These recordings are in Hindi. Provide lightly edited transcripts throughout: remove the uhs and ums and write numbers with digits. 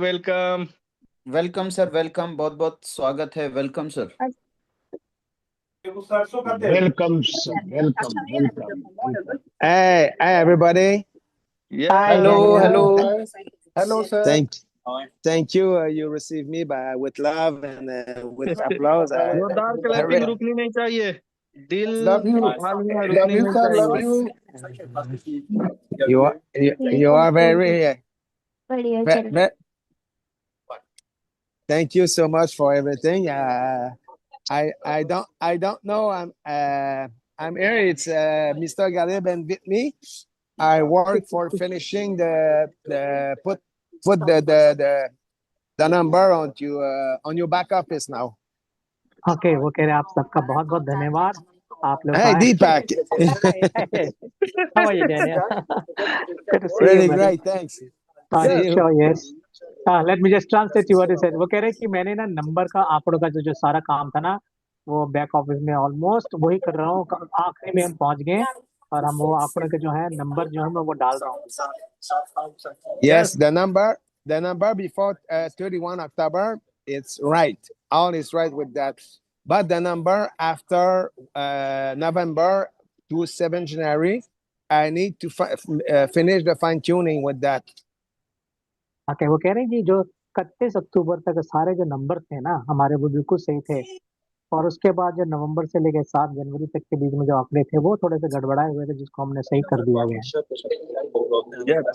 वेलकम। वेलकम सर, वेलकम, बहुत बहुत स्वागत है। Welcome sir. Welcome, sir. Welcome. Hey, everybody. Yeah. Hello hello. Hello, sir. Thank you. You received me with love and with applause. जोरदार क्लैपिंग रुकनी नहीं चाहिए। दिल Love you. हालिया Love रुकनी you, नहीं sir. Love चाहिए। you. you are very, बढ़िया ve- चल ve- thank you so much for everything. I don't know. I'm here. It's Mr. Galib and with me. I work for finishing the put the number on your back office now. Okay, वो कह रहे हैं आप सबका बहुत बहुत धन्यवाद। आप लोग Hey, आए। Deepak. How are you, Daniel? Good to see Really you, buddy. great. Thanks. Yes, sure, yes. Let me just translate you what he said. वो कह रहे हैं कि मैंने ना नंबर का आंकड़ों का जो सारा काम था ना, वो बैक ऑफिस में ऑलमोस्ट वही कर रहा हूँ। आखिरी में हम पहुंच गए और हम वो आंकड़ों के जो है नंबर जो है मैं वो डाल रहा हूँ। Yes, the number before 31 October, it's right. All is right with that. But the number after November to 7 January, I need to finish the fine tuning with that. Okay, वो कह रहे हैं कि जो 31 अक्टूबर तक सारे जो नंबर थे ना हमारे वो बिल्कुल सही थे, और उसके बाद जो नवंबर से लेकर 7 जनवरी तक के बीच में जो आंकड़े थे वो थोड़े से गड़बड़ाए हुए थे, जिसको हमने सही कर दिया गया।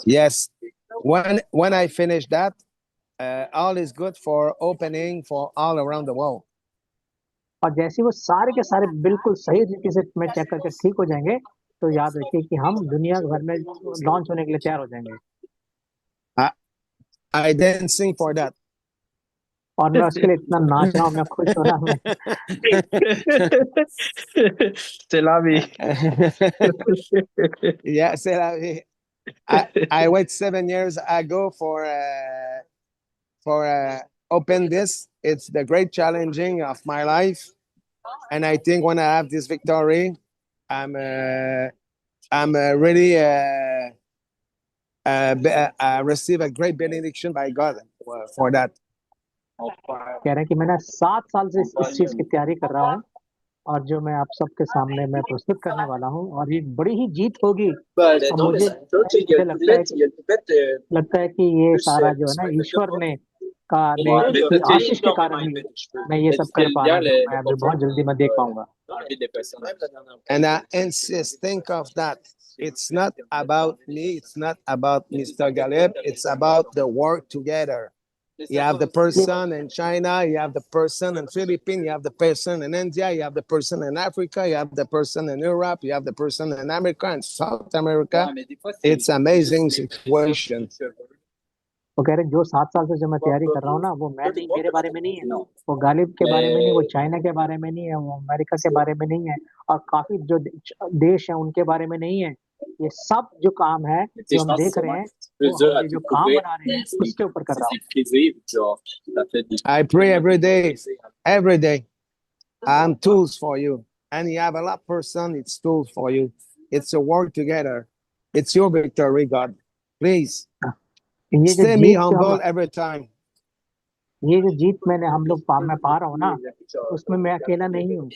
Yes. When I finish that, all is good for opening for all around the world. और जैसे वो सारे के सारे बिल्कुल सही तरीके से मैं चेक करके ठीक हो जाएंगे, तो याद रखिए कि हम दुनिया भर में लॉन्च होने के लिए तैयार हो जाएंगे। I didn't sing for that. और मैं उसके लिए इतना नाच रहा हूँ, मैं खुश हो रहा हूँ। चला भी। Yeah, I wait 7 years ago for open this. It's the great challenging of my life, and I think when I have this victory, I'm really receive a great benediction by God for that. कह रहे हैं कि मैं ना 7 साल से इस चीज की तैयारी कर रहा हूँ, और जो मैं आप सबके सामने मैं प्रस्तुत करने वाला हूँ, और ये बड़ी ही जीत होगी। और मुझे लगता है कि ये सारा जो है ना ईश्वर ने की आशीष के कारण ही मैं ये सब कर पा रहा हूँ। मैं अभी बहुत जल्दी मैं देख पाऊंगा। And I insist, think of that. It's not about me. It's not about Mr. Galeb. It's about the work together. You have the person in China, you have the person in Philippines, you have the person in India, you have the person in Africa, you have the person in Europe, you have the person in America and South America. It's amazing situation. वो कह रहे जो 7 साल से जो मैं तैयारी कर रहा हूँ ना, वो मैं नहीं, मेरे बारे में नहीं है, वो गालिब के बारे में नहीं, वो चाइना के बारे में नहीं है, वो अमेरिका के बारे में नहीं है, और काफी जो देश है उनके बारे में नहीं है। ये सब जो काम है जो हम देख रहे हैं, वो हम जो काम बना रहे हैं उसके ऊपर कर रहा हूँ। I pray every day. I'm tools for you, and you have a lot of person. It's tools for you. It's a work together. It's your victory, God. Please ये जो stay me जीत humble every time. ये जो जीत हम लोग मैं पा रहा हूँ ना, उसमें मैं अकेला नहीं हूँ।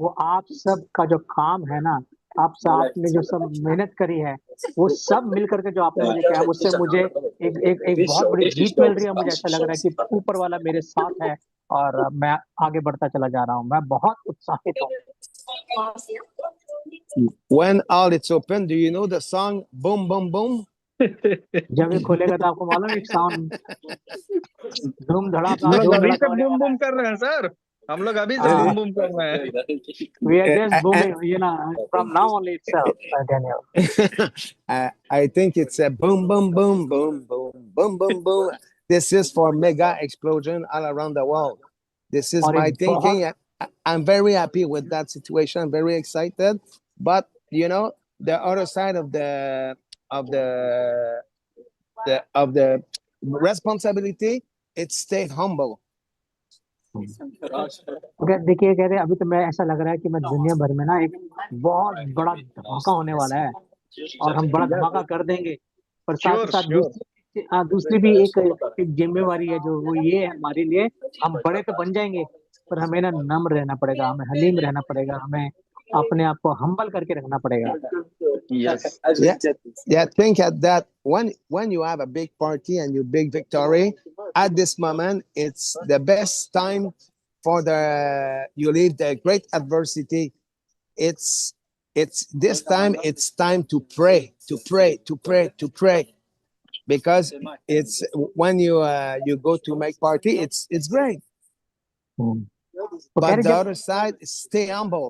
वो आप सब का जो काम है ना, आपने जो सब मेहनत करी है, वो सब मिल करके जो आपने मुझे किया, उससे मुझे एक बहुत बड़ी जीत मिल रही है। मुझे ऐसा लग रहा है कि ऊपर वाला मेरे साथ है और मैं आगे बढ़ता चला जा रहा हूँ। मैं बहुत उत्साहित हूँ। When all it's open, do you know the song Boom Boom Boom? जब ये खोलेगा तो आपको मालूम एक साउंड धूम धड़ाका। हम लोग अभी से बूम बूम कर रहे हैं सर। हम लोग अभी से बूम बूम कर रहे हैं। We are just booming, from now only itself, Daniel. I think it's a boom boom boom boom boom boom boom boom. This is for mega explosion all around the world. This is my thinking. I'm very happy with that situation. I'm very excited. But the other side of the responsibility, it's stay humble. देखिए, कह रहे अभी तो मैं ऐसा लग रहा है कि मैं दुनिया भर में ना एक बहुत बड़ा धमाका होने वाला है, और हम बड़ा धमाका कर देंगे। पर साथ ही साथ दूसरी भी एक जिम्मेवारी है जो वो ये है हमारे लिए, हम बड़े तो बन जाएंगे पर हमें ना नम्र रहना पड़ेगा, हमें हलीम रहना पड़ेगा, हमें अपने आप को हम्बल करके रखना पड़ेगा। Yes. Yeah, yeah. Think at that when you have a big party and you big victory, at this moment, it's the best time for the you leave the great adversity. It's this time. It's time to pray, to pray, to pray, to pray, because it's when you go to make party. It's great, वो कह but रहे the जब other side, stay humble.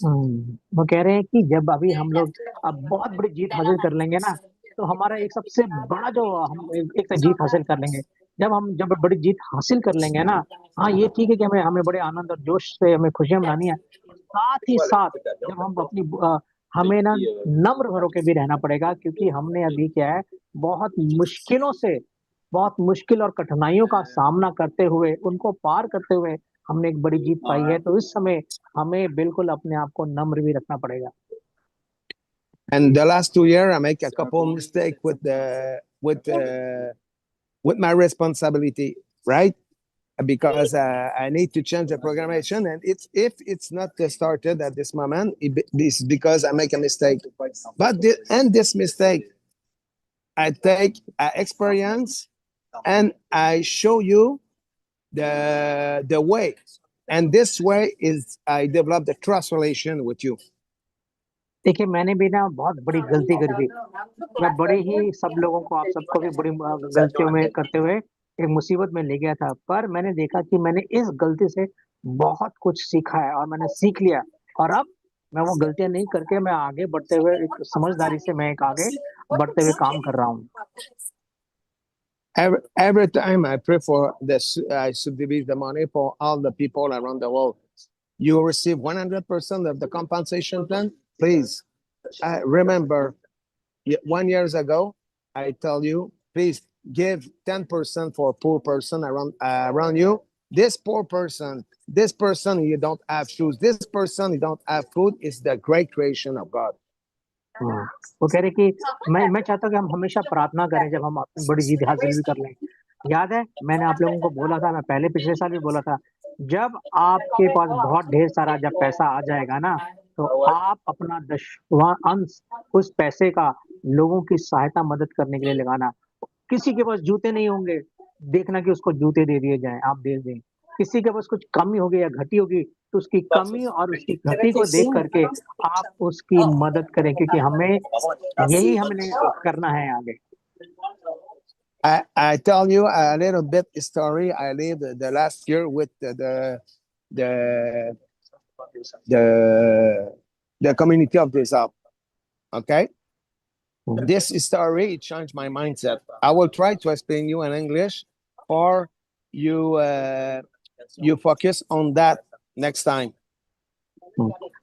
वो कह रहे हैं कि जब अभी हम लोग अब बहुत बड़ी जीत हासिल कर लेंगे ना, तो हमारा एक सबसे बड़ा जो हम एक तो जीत हासिल कर लेंगे। जब बड़ी जीत हासिल कर लेंगे ना, हाँ ये ठीक है कि हमें हमें बड़े आनंद और जोश से हमें खुशियां मनानी है, साथ ही साथ जब हम हमें ना नम्र होकर भी रहना पड़ेगा, क्योंकि हमने अभी क्या है, बहुत मुश्किलों से, बहुत मुश्किल और कठिनाइयों का सामना करते हुए, उनको पार करते हुए हमने एक बड़ी जीत पाई है। तो इस समय हमें बिल्कुल अपने आप को नम्र भी रखना पड़ेगा। And the last 2 years, I make a couple mistake with my responsibility, right? Because I need to change the programmation, and it's if it's not started at this moment, it's because I make a mistake. But this mistake, I take experience and I show you the way, and this way is I develop the trust relation with you. देखिए मैंने भी ना बहुत बड़ी गलती करी थी। मैं बड़े ही सब लोगों को, आप सबको भी बड़ी गलतियों में करते हुए एक मुसीबत में ले गया था। पर मैंने देखा कि मैंने इस गलती से बहुत कुछ सीखा है और मैंने सीख लिया, और अब मैं वो गलतियां नहीं करके मैं आगे बढ़ते हुए एक समझदारी से मैं एक आगे बढ़ते हुए काम कर रहा हूँ। Every time I pray for this, I subdivide the money for all the people around the world. You receive 100% of the compensation plan. Please remember, 1 year ago, I tell you, please give 10% for a poor person around you. This poor person, this person you don't have shoes, this person you don't have food, is the great creation of God. वो कह रहे कि मैं चाहता हूँ कि हम हमेशा प्रार्थना करें जब हम अपनी बड़ी जीत हासिल भी कर लें। याद है मैंने आप लोगों को बोला था, मैं पहले पिछले साल भी बोला था, जब आपके पास बहुत ढेर सारा जब पैसा आ जाएगा ना, तो आप अपना 10वां अंश उस पैसे का लोगों की सहायता मदद करने के लिए लगाना। किसी के पास जूते नहीं होंगे, देखना कि उसको जूते दे दिए जाएं, आप दे दें। किसी के पास कुछ कमी होगी या घटी होगी, तो उसकी कमी और उसकी घटी को देख करके आप उसकी मदद करें, क्योंकि हमें यही हमने करना है आगे। I tell you a little bit story. I lived the last year with the community of Rizal. Okay, this story changed my mindset. I will try to explain you in English, or you focus on that next time.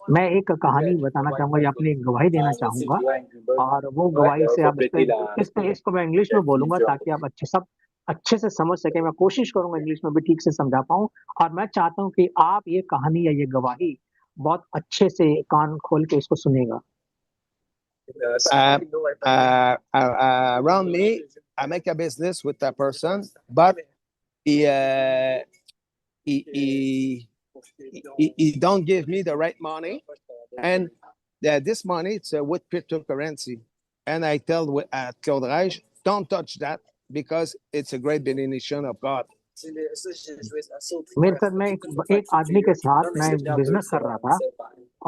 मैं एक कहानी बताना चाहूंगा या अपनी एक गवाही देना चाहूंगा, और वो गवाही से आप इसको मैं इंग्लिश में बोलूंगा ताकि आप अच्छे से समझ सके। मैं कोशिश करूंगा इंग्लिश में भी ठीक से समझा पाऊं, और मैं चाहता हूं कि आप ये कहानी या ये गवाही बहुत अच्छे से कान खोल के इसको सुनेगा। Around me, I make a business with a person, but he don't give me the right money, and this money it's with cryptocurrency, and I tell Claude Reich, don't touch that because it's a great benediction of God. मेरे साथ मैं एक आदमी के साथ मैं बिजनेस कर रहा था,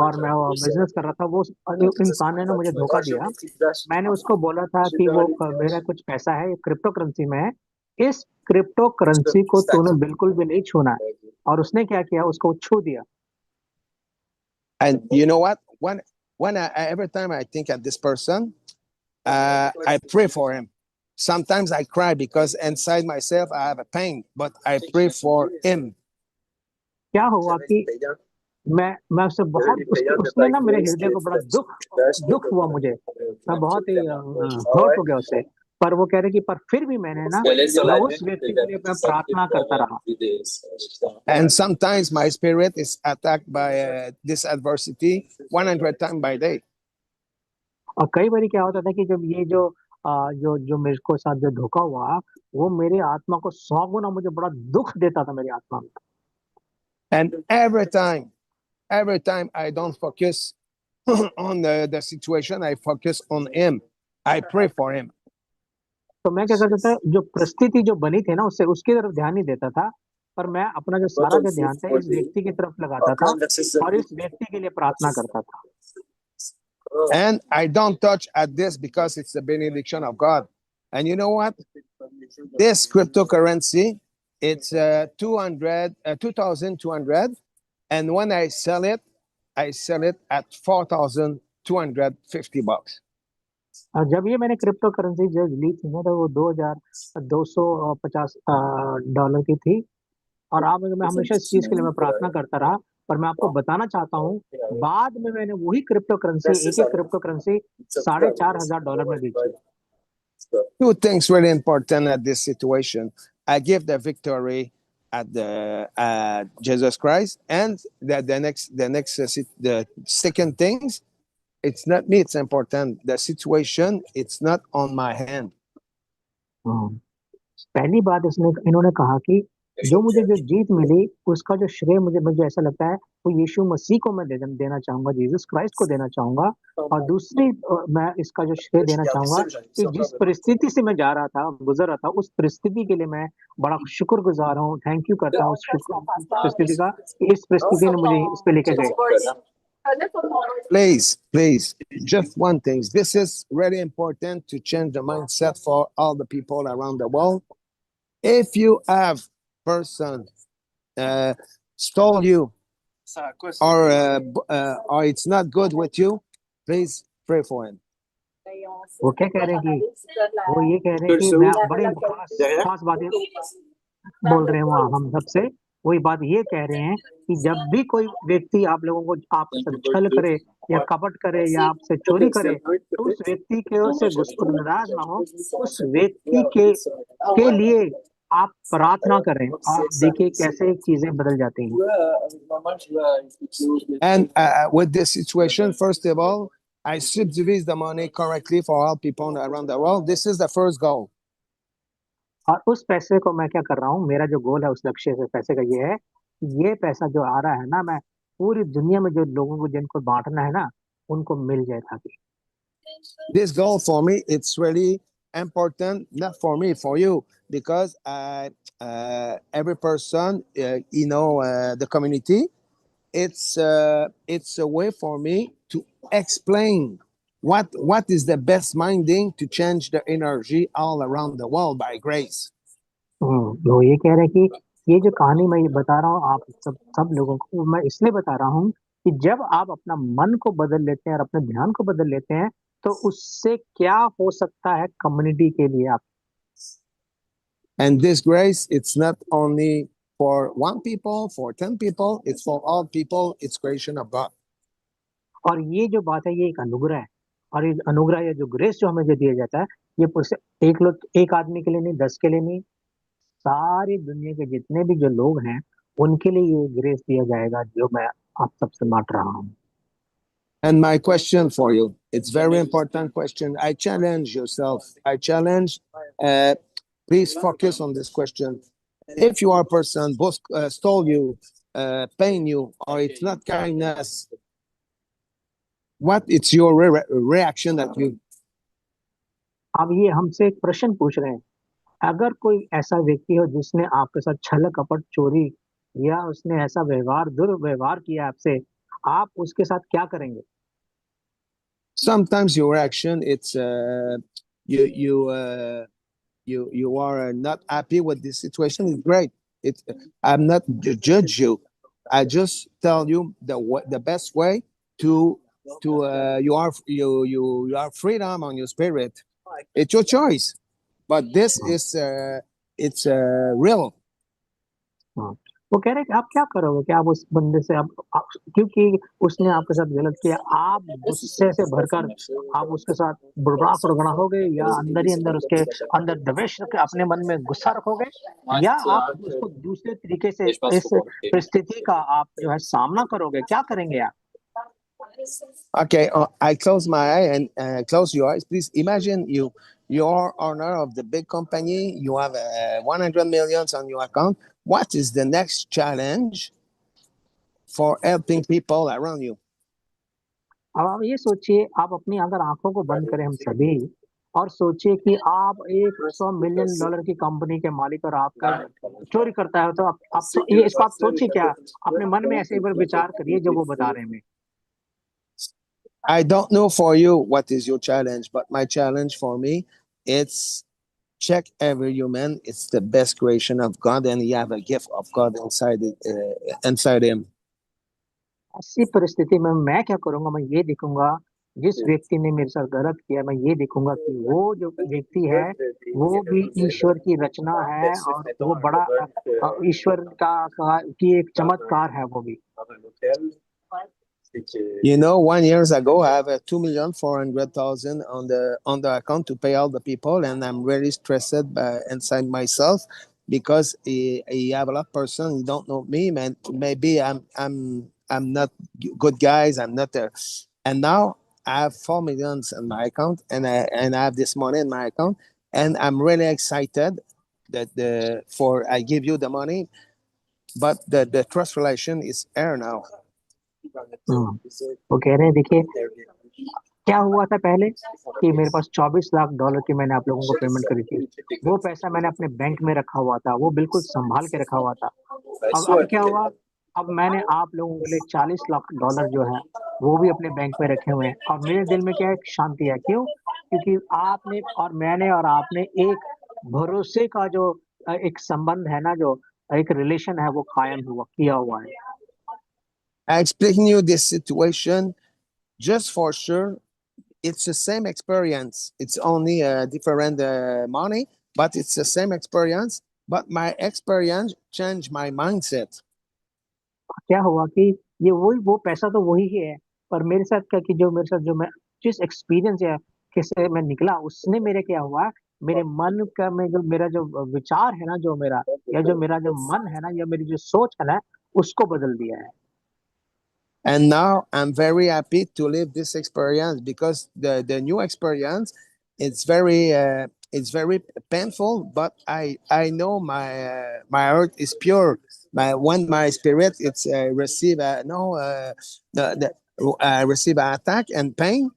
और मैं वो बिजनेस कर रहा था, वो इंसान ने ना मुझे धोखा दिया। मैंने उसको बोला था कि वो मेरा कुछ पैसा है क्रिप्टो करेंसी में है, इस क्रिप्टो करेंसी को तूने बिल्कुल भी नहीं छूना है, और उसने क्या किया, उसको छू दिया। And you know what? When every time I think of this person, I pray for him. Sometimes I cry because inside myself I have a pain, but I pray for him. क्या हुआ कि मैं उससे बहुत उसने ना मेरे हृदय को बड़ा दुख हुआ मुझे, मैं बहुत ही हर्ट हो गया उससे। पर वो कह रहे कि पर फिर भी मैंने ना उस व्यक्ति के लिए मैं प्रार्थना करता रहा। And sometimes my spirit is attacked by this adversity 100 times by day. और कई बार क्या होता था कि जब ये जो जो जो मेरे को साथ जो धोखा हुआ, वो मेरे आत्मा को 100 गुना मुझे बड़ा दुख देता था मेरी आत्मा में। And every time I don't focus on the situation, I focus on him. I pray for him. तो मैं क्या करता था, जो परिस्थिति जो बनी थी ना उससे उसकी तरफ ध्यान नहीं देता था, पर मैं अपना जो सारा जो ध्यान था इस व्यक्ति की तरफ लगाता था और इस व्यक्ति के लिए प्रार्थना करता था। And I don't touch at this because it's the benediction of God. And you know what? This cryptocurrency, it's 2,200. And when I sell it at $4,250. और जब ये मैंने क्रिप्टो करेंसी जो ली थी ना, तो वो $2,250 की थी। और आप मैं हमेशा इस चीज के लिए मैं प्रार्थना करता रहा, पर मैं आपको बताना चाहता हूँ, बाद में मैंने वही क्रिप्टो करेंसी, एक क्रिप्टो करेंसी $4,500 में बेची। Two things really important at this situation. I give the victory at Jesus Christ, and the second things, it's not me, it's important. The situation, it's not on my hand. पहली बात इन्होंने कहा कि जो मुझे जो जीत मिली उसका जो श्रेय मुझे ऐसा लगता है वो यीशु मसीह को मैं देना चाहूंगा, जीसस क्राइस्ट को देना चाहूंगा। और दूसरी मैं इसका जो श्रेय देना चाहूंगा कि जिस परिस्थिति से मैं जा रहा था, गुजर रहा था, उस परिस्थिति के लिए मैं बड़ा शुक्रगुजार हूँ, थैंक यू करता हूँ उस परिस्थिति का, इस परिस्थिति ने मुझे इस पे लेके गए। Please, just one thing. This is really important to change the mindset for all the people around the world. If you have person stole you or it's not good with you, please pray for him. वो क्या कह रहे हैं कि वो ये कह रहे हैं कि मैं बड़े खास बातें बोल रहे हैं वहाँ हम सबसे, वही बात ये कह रहे हैं कि जब भी कोई व्यक्ति आप लोगों को आपसे छल करे या कपट करे या आपसे चोरी करे, तो उस व्यक्ति के ओर से नाराज ना हो, उस व्यक्ति के लिए आप प्रार्थना करें और देखिए कैसे चीजें बदल जाती हैं। And with this situation, first of all, I subdivide the money correctly for all people around the world. This is the first goal. और उस पैसे को मैं क्या कर रहा हूँ, मेरा जो गोल है उस लक्ष्य से पैसे का ये है, ये पैसा जो आ रहा है ना, मैं पूरी दुनिया में जो लोगों को जिनको बांटना है ना, उनको मिल जाए ताकि। This goal for me, it's really important, not for me, for you, because every person, the community, it's a way for me to explain what is the best minding to change the energy all around the world by grace. तो ये कह रहे हैं कि ये जो कहानी मैं बता रहा हूँ आप सब लोगों को, मैं इसलिए बता रहा हूँ कि जब आप अपना मन को बदल लेते हैं और अपने ध्यान को बदल लेते हैं, तो उससे क्या हो सकता है कम्युनिटी के लिए आप। And this grace, it's not only for one people, for 10 people, it's for all people, it's creation of God. और ये जो बात है ये एक अनुग्रह है, और ये अनुग्रह या जो ग्रेस जो हमें जो दिया जाता है, ये एक आदमी के लिए नहीं, 10 के लिए नहीं, सारी दुनिया के जितने भी जो लोग हैं उनके लिए ये ग्रेस दिया जाएगा जो मैं आप सबसे बांट रहा हूँ। And my question for you, it's very important question. I challenge yourself. I challenge, please focus on this question. If you are a person both stole you, pain you, or it's not kindness, what is your reaction that you? अब ये हमसे एक प्रश्न पूछ रहे हैं, अगर कोई ऐसा व्यक्ति हो जिसने आपके साथ छल कपट चोरी या उसने ऐसा दुर्व्यवहार किया आपसे, आप उसके साथ क्या करेंगे? Sometimes your reaction, it's you are not happy with this situation. It's great. I'm not judge you. I just tell you the best way to you are freedom on your spirit. It's your choice. But this is it's real. वो कह रहे हैं कि आप क्या करोगे कि आप उस बंदे से आप क्योंकि उसने आपके साथ गलत किया, आप गुस्से से भरकर आप उसके साथ बुड़बड़ाहट या अंदर ही अंदर उसके अंदर द्वेष अपने मन में गुस्सा रखोगे, या आप उसको दूसरे तरीके से इस परिस्थिति का आप जो है सामना करोगे, क्या करेंगे आप? Okay, I close my eye and close your eyes. Please imagine you're owner of the big company. You have 100 millions on your account. What is the next challenge for helping people around you? अब आप ये सोचिए, आप अपनी अगर आंखों को बंद करें हम सभी और सोचिए कि आप $100 मिलियन की कंपनी के मालिक और आपका चोरी करता है, तो ये इसको आप सोचिए क्या अपने मन में ऐसे एक बार विचार करिए जो वो बता रहे हैं। I don't know for you what is your challenge, but my challenge for me, it's check every human. It's the best creation of God, and he have a gift of God inside him. ऐसी परिस्थिति में मैं क्या करूंगा, मैं ये देखूंगा जिस व्यक्ति ने मेरे साथ गलत किया, मैं ये देखूंगा कि वो जो व्यक्ति है वो भी ईश्वर की रचना है और वो बड़ा ईश्वर की एक चमत्कार है वो भी। You know, 1 year ago, I have 2,400,000 on the account to pay all the people, and I'm really stressed inside myself because he have a lot of person. You don't know me, man. Maybe I'm not good guys. I'm not there. And now I have 4 millions in my account, and I have this money in my account, and I'm really excited that I give you the money, but the trust relation is air now. वो कह रहे हैं देखिए क्या हुआ था पहले कि मेरे पास $24 लाख की मैंने आप लोगों को पेमेंट करी थी, वो पैसा मैंने अपने बैंक में रखा हुआ था, वो बिल्कुल संभाल के रखा हुआ था। अब क्या हुआ, अब मैंने आप लोगों के लिए $40 लाख जो है वो भी अपने बैंक में रखे हुए हैं और मेरे दिल में क्या है, शांति है। क्यों? क्योंकि आपने और मैंने और आपने एक भरोसे का जो एक संबंध है ना, जो एक रिलेशन है वो कायम किया हुआ है। I explain you this situation just for sure. It's the same experience. It's only a different money, but it's the same experience. But my experience changed my mindset. क्या हुआ कि ये वो पैसा तो वही है, पर मेरे साथ क्या कि जो मेरे साथ जो मैं जिस एक्सपीरियंस या किससे मैं निकला उसने मेरे क्या हुआ, मेरे मन का में जो मेरा जो विचार है ना, जो मेरा जो मन है ना, या मेरी जो सोच है ना, उसको बदल दिया है। And now I'm very happy to live this experience because the new experience it's very painful, but I know my heart is pure. When my spirit it's receive receive an attack and pain,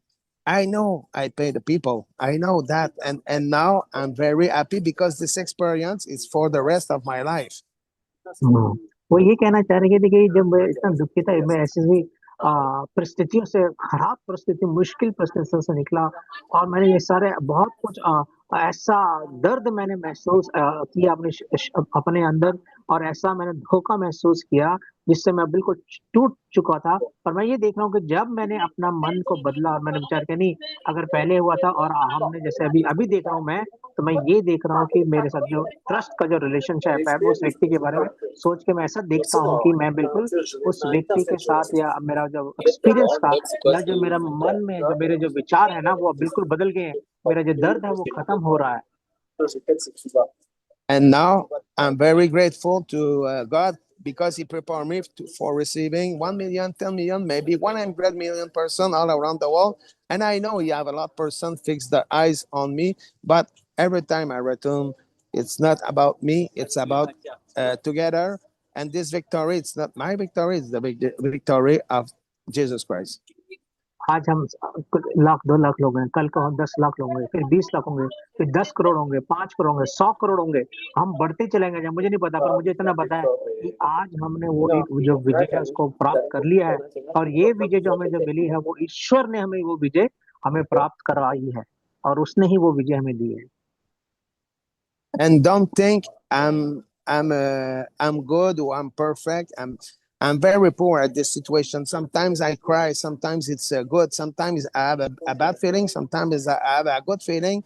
I know I pay the people. I know that, and now I'm very happy because this experience is for the rest of my life. वो ये कहना चाह रहे हैं कि देखिए जब मैं इतना दुखी था, मैं ऐसी ही परिस्थितियों से, खराब परिस्थिति, मुश्किल परिस्थितियों से निकला और मैंने ये सारे बहुत कुछ ऐसा दर्द मैंने महसूस किया अपने अंदर और ऐसा मैंने धोखा महसूस किया जिससे मैं बिल्कुल टूट चुका था। और मैं ये देख रहा हूँ कि जब मैंने अपना मन को बदला और मैंने विचार किया नहीं, अगर पहले हुआ था और हमने जैसे अभी देख रहा हूँ मैं, तो मैं ये देख रहा हूँ कि मेरे साथ जो ट्रस्ट का जो रिलेशनशिप है, उस व्यक्ति के बारे में सोच के मैं ऐसा देखता हूँ कि मैं बिल्कुल उस व्यक्ति के साथ, या मेरा जो एक्सपीरियंस था, या जो मेरा मन में जो मेरे जो विचार है ना वो बिल्कुल बदल गए हैं, मेरा जो दर्द है वो खत्म हो रहा है। And now I'm very grateful to God because He prepared me for receiving 1 million, 10 million, maybe 100 million person all around the world. And I know you have a lot of person fix their eyes on me, but every time I return, it's not about me, it's about together. And this victory, it's not my victory, it's the victory of Jesus Christ. आज हम कुछ लाख 2 लाख लोग हैं, कल को हम 10 लाख लोग होंगे, फिर 20 लाख होंगे, फिर 10 करोड़ होंगे, 5 करोड़ होंगे, 100 करोड़ होंगे, हम बढ़ते चलेंगे। मुझे नहीं पता, पर मुझे इतना पता है कि आज हमने वो एक जो विजय है उसको प्राप्त कर लिया है और ये विजय जो हमें जो मिली है वो ईश्वर ने हमें वो विजय हमें प्राप्त करवाई है और उसने ही वो विजय हमें दी है। And don't think I'm good or I'm perfect. I'm very poor at this situation. Sometimes I cry. Sometimes it's good. Sometimes I have a bad feeling. Sometimes I have a good feeling.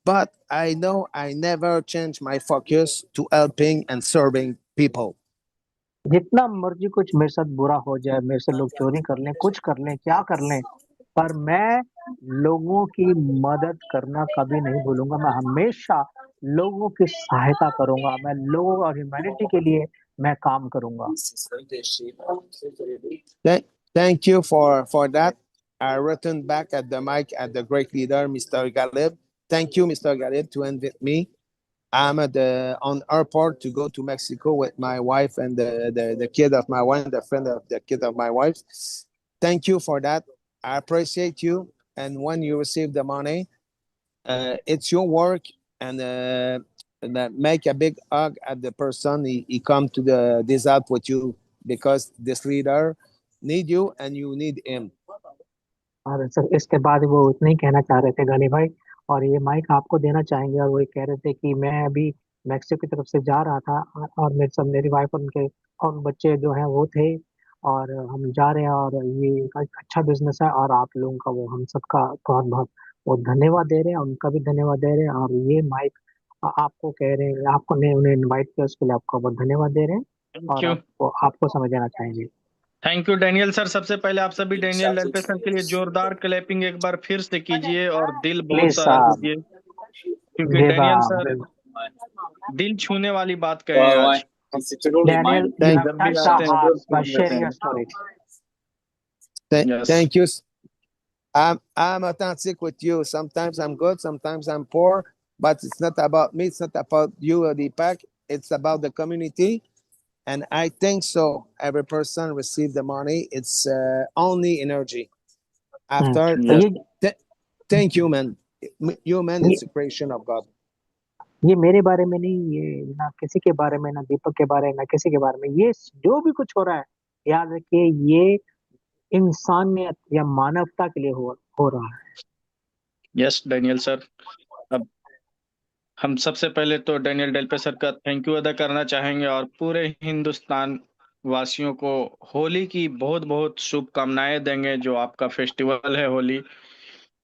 But I know I never change my focus to helping and serving people. जितना मर्जी कुछ मेरे साथ बुरा हो जाए, मेरे से लोग चोरी कर लें, कुछ कर लें, क्या कर लें, पर मैं लोगों की मदद करना कभी नहीं भूलूंगा। मैं हमेशा लोगों की सहायता करूंगा, मैं लोगों और ह्यूमैनिटी के लिए मैं काम करूंगा। Okay? Thank you for that. I return back at the mic at the great leader, Mr. Galib. Thank you, Mr. Galib, to invite me. I'm at the on airport to go to Mexico with my wife and the kid of my wife, the friend of the kid of my wife. Thank you for that. I appreciate you. And when you receive the money, it's your work, and make a big hug at the person. He come to the this help with you because this leader need you and you need him. और सर इसके बाद वो इतना ही कहना चाह रहे थे गाली भाई, और ये माइक आपको देना चाहेंगे। और वो ये कह रहे थे कि मैं अभी मैक्सिको की तरफ से जा रहा था, और मेरी वाइफ और उनके और बच्चे जो हैं वो थे, और हम जा रहे हैं, और ये एक अच्छा बिजनेस है, और आप लोगों का वो हम सबका बहुत बहुत वो धन्यवाद दे रहे हैं, उनका भी धन्यवाद दे रहे हैं। और ये माइक आपको कह रहे हैं, आपको ने उन्हें इनवाइट किया उसके लिए आपका बहुत धन्यवाद दे रहे हैं, थैंक और यू। आपको समझाना चाहेंगे। Thank you Daniel sir. सबसे पहले आप सभी डेनियल डेल्पे सर के लिए जोरदार क्लैपिंग एक बार फिर से कीजिए और दिल बहुत प्लीज सारा दीजिए, क्योंकि डेनियल सर दिल छूने वाली बात कहे हैं आज। Daniel, you Thank- have जब भी touched आते our हैं hearts by sharing your story. Yes. Thank you. I'm authentic with you. Sometimes I'm good, sometimes I'm poor, but it's not about me. It's not about you or Deepak. It's about the community. And I think so. Every person receive the money. It's only energy. After, Yes. thank you, man. You, man, it's a creation of God. ये मेरे बारे में नहीं, ये ना किसी के बारे में, ना दीपक के बारे में, ना किसी के बारे में, ये जो भी कुछ हो रहा है, याद रखिए ये इंसानियत या मानवता के लिए हो रहा है। Yes Daniel sir. अब हम सबसे पहले तो डेनियल डेल्पे सर का थैंक यू अदा करना चाहेंगे और पूरे हिंदुस्तान वासियों को होली की बहुत बहुत शुभकामनाएं देंगे। जो आपका फेस्टिवल है होली,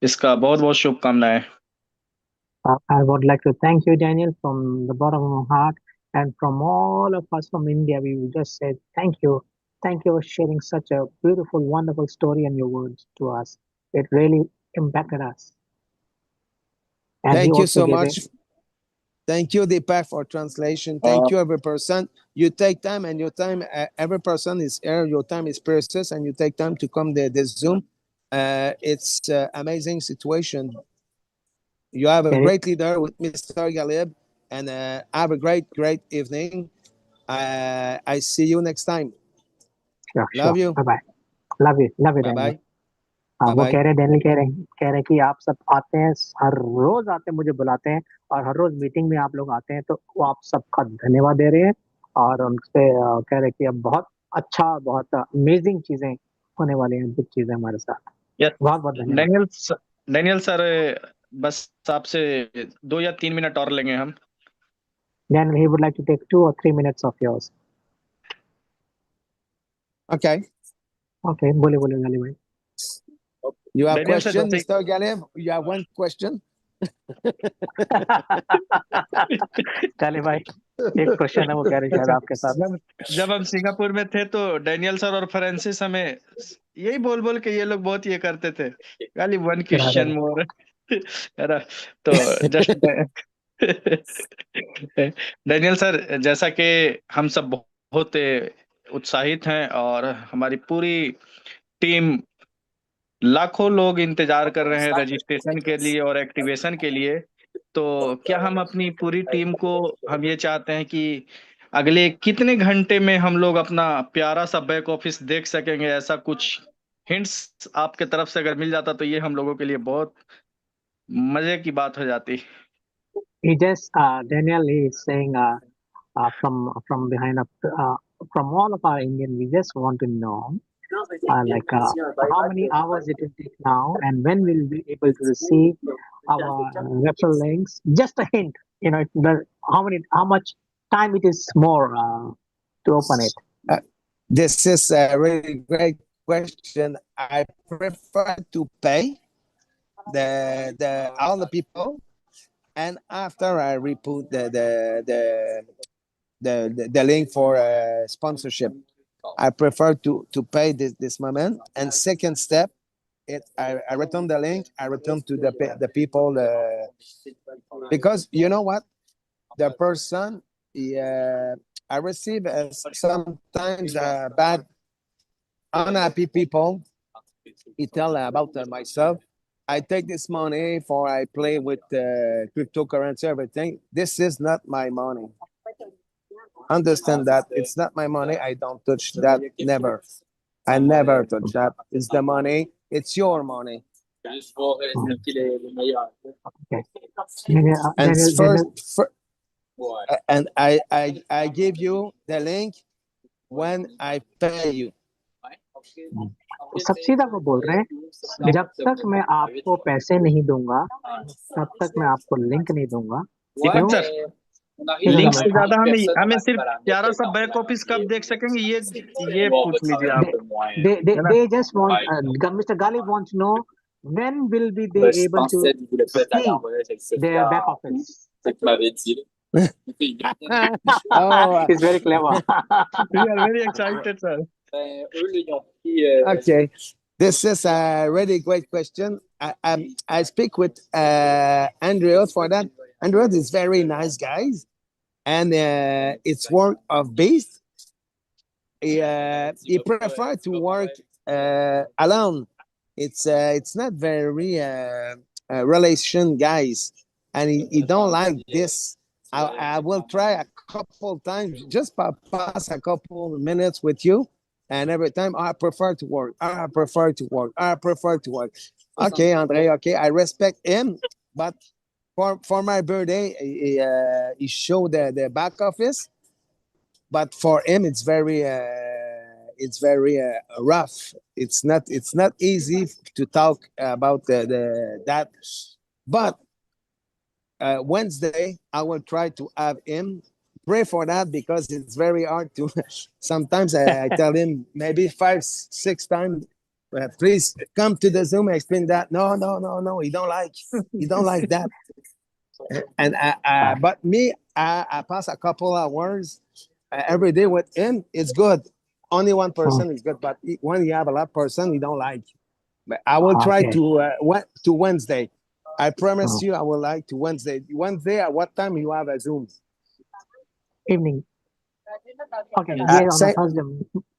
इसका बहुत बहुत शुभकामनाएं। I would like to thank you, Daniel, from the bottom of my heart, and from all of us from India. We will just say thank you. Thank you for sharing such a beautiful, wonderful story and your words to us. It really impacted us. And he Thank you also so gave much. Thank you, Deepak, for translation. Thank you, every person. You take time, and your time, every person is here. Your time is precious, and you take time to come this Zoom. It's amazing situation. You have a Okay. great leader with Mr. Galib, and have a great evening. I see you next time. Sure, Love sure. you. Bye-bye. Love you, Bye Daniel. bye. हाँ, वो Bye-bye. कह रहे हैं, डैनियल कह रहे हैं कि आप सब आते हैं, हर रोज आते हैं, मुझे बुलाते हैं, और हर रोज मीटिंग में आप लोग आते हैं, तो वो आप सबका धन्यवाद दे रहे हैं, और उनसे कह रहे हैं कि अब बहुत अच्छा, बहुत अमेजिंग चीजें होने वाली हैं, अद्भुत चीजें हमारे साथ। Yes. बहुत बहुत धन्यवाद। डेनियल सर, बस आपसे 2 या 3 मिनट और लेंगे हम। Then he would like to take 2 or 3 minutes of yours. Okay. Okay, बोले गाली भाई। You have Daniel sir, question, जैसे- Mr. Galib? You have one question? गाली भाई, एक क्वेश्चन है, वो कह रहे शायद आपके साथ। जब हम सिंगापुर में थे तो डेनियल सर और फ्रांसिस हमें यही बोल बोल के ये लोग बहुत ये करते थे, खाली वन क्वेश्चन मोर है ना। तो जस्ट डेनियल सर, जैसा कि हम सब बहुत उत्साहित हैं और हमारी पूरी टीम, लाखों लोग इंतजार कर रहे हैं रजिस्ट्रेशन के लिए और एक्टिवेशन के लिए। तो क्या हम अपनी पूरी टीम को हम ये चाहते हैं कि अगले कितने घंटे में हम लोग अपना प्यारा सा बैक ऑफिस देख सकेंगे? ऐसा कुछ हिंट्स आपके तरफ से अगर मिल जाता तो ये हम लोगों के लिए बहुत मजे की बात हो जाती। He just Daniel is saying from behind from all of our Indian, we just want to know how many hours it will take now, and when we'll be able to receive our referral links. Just a hint, how much time it is more to open it. This is a really great question. I prefer to pay the all the people, and after I reput the link for sponsorship. I prefer to pay this moment. And second step, I return the link. I return to the people because you know what, the person I receive sometimes bad unhappy people. He tell about myself. I take this money for I play with cryptocurrency, everything. This is not my money. Understand that it's not my money. I don't touch that. Never. I never touch that. It's the money. It's your money. Okay. And Daniel, and I give you the link when I pay you. सब सीधा को बोल रहे हैं, जब तक मैं आपको पैसे नहीं दूंगा तब तक मैं आपको लिंक नहीं दूंगा। दीपक सर, लिंक से ज्यादा हाँ, हमें सिर्फ प्यारा सा बैक ऑफिस कब देख सकेंगे, ये पूछ लीजिए आप। they just want Mr. Gali wants to know when will be they able to see their back office. Oh, It's very clever. We are very excited, sir. okay. This is a really great question. I speak with Andrew for that. Andrew is very nice guys, and it's work of beast. He prefer to work alone. It's not very relation guys, and he don't like this. I will try a couple times, just pass a couple minutes with you, and every time I prefer to work. I prefer to work. I prefer to work. Okay, Andre. Okay, I respect him, but for my birthday, he showed the back office, but for him it's very rough. It's not easy to talk about that, but Wednesday I will try to have him. Pray for that, because it's very hard to. Sometimes I tell him maybe 5-6 times, please come to the Zoom, explain that. No, he don't like that. And but me, I pass a couple hours every day with him. It's good. Only one person is good, but when you have a lot of person, you don't like. But I will try to Wednesday. I promise you, I will like to Wednesday. Wednesday at what time you have a Zoom? Evening. Okay. Yeah, on Thursday.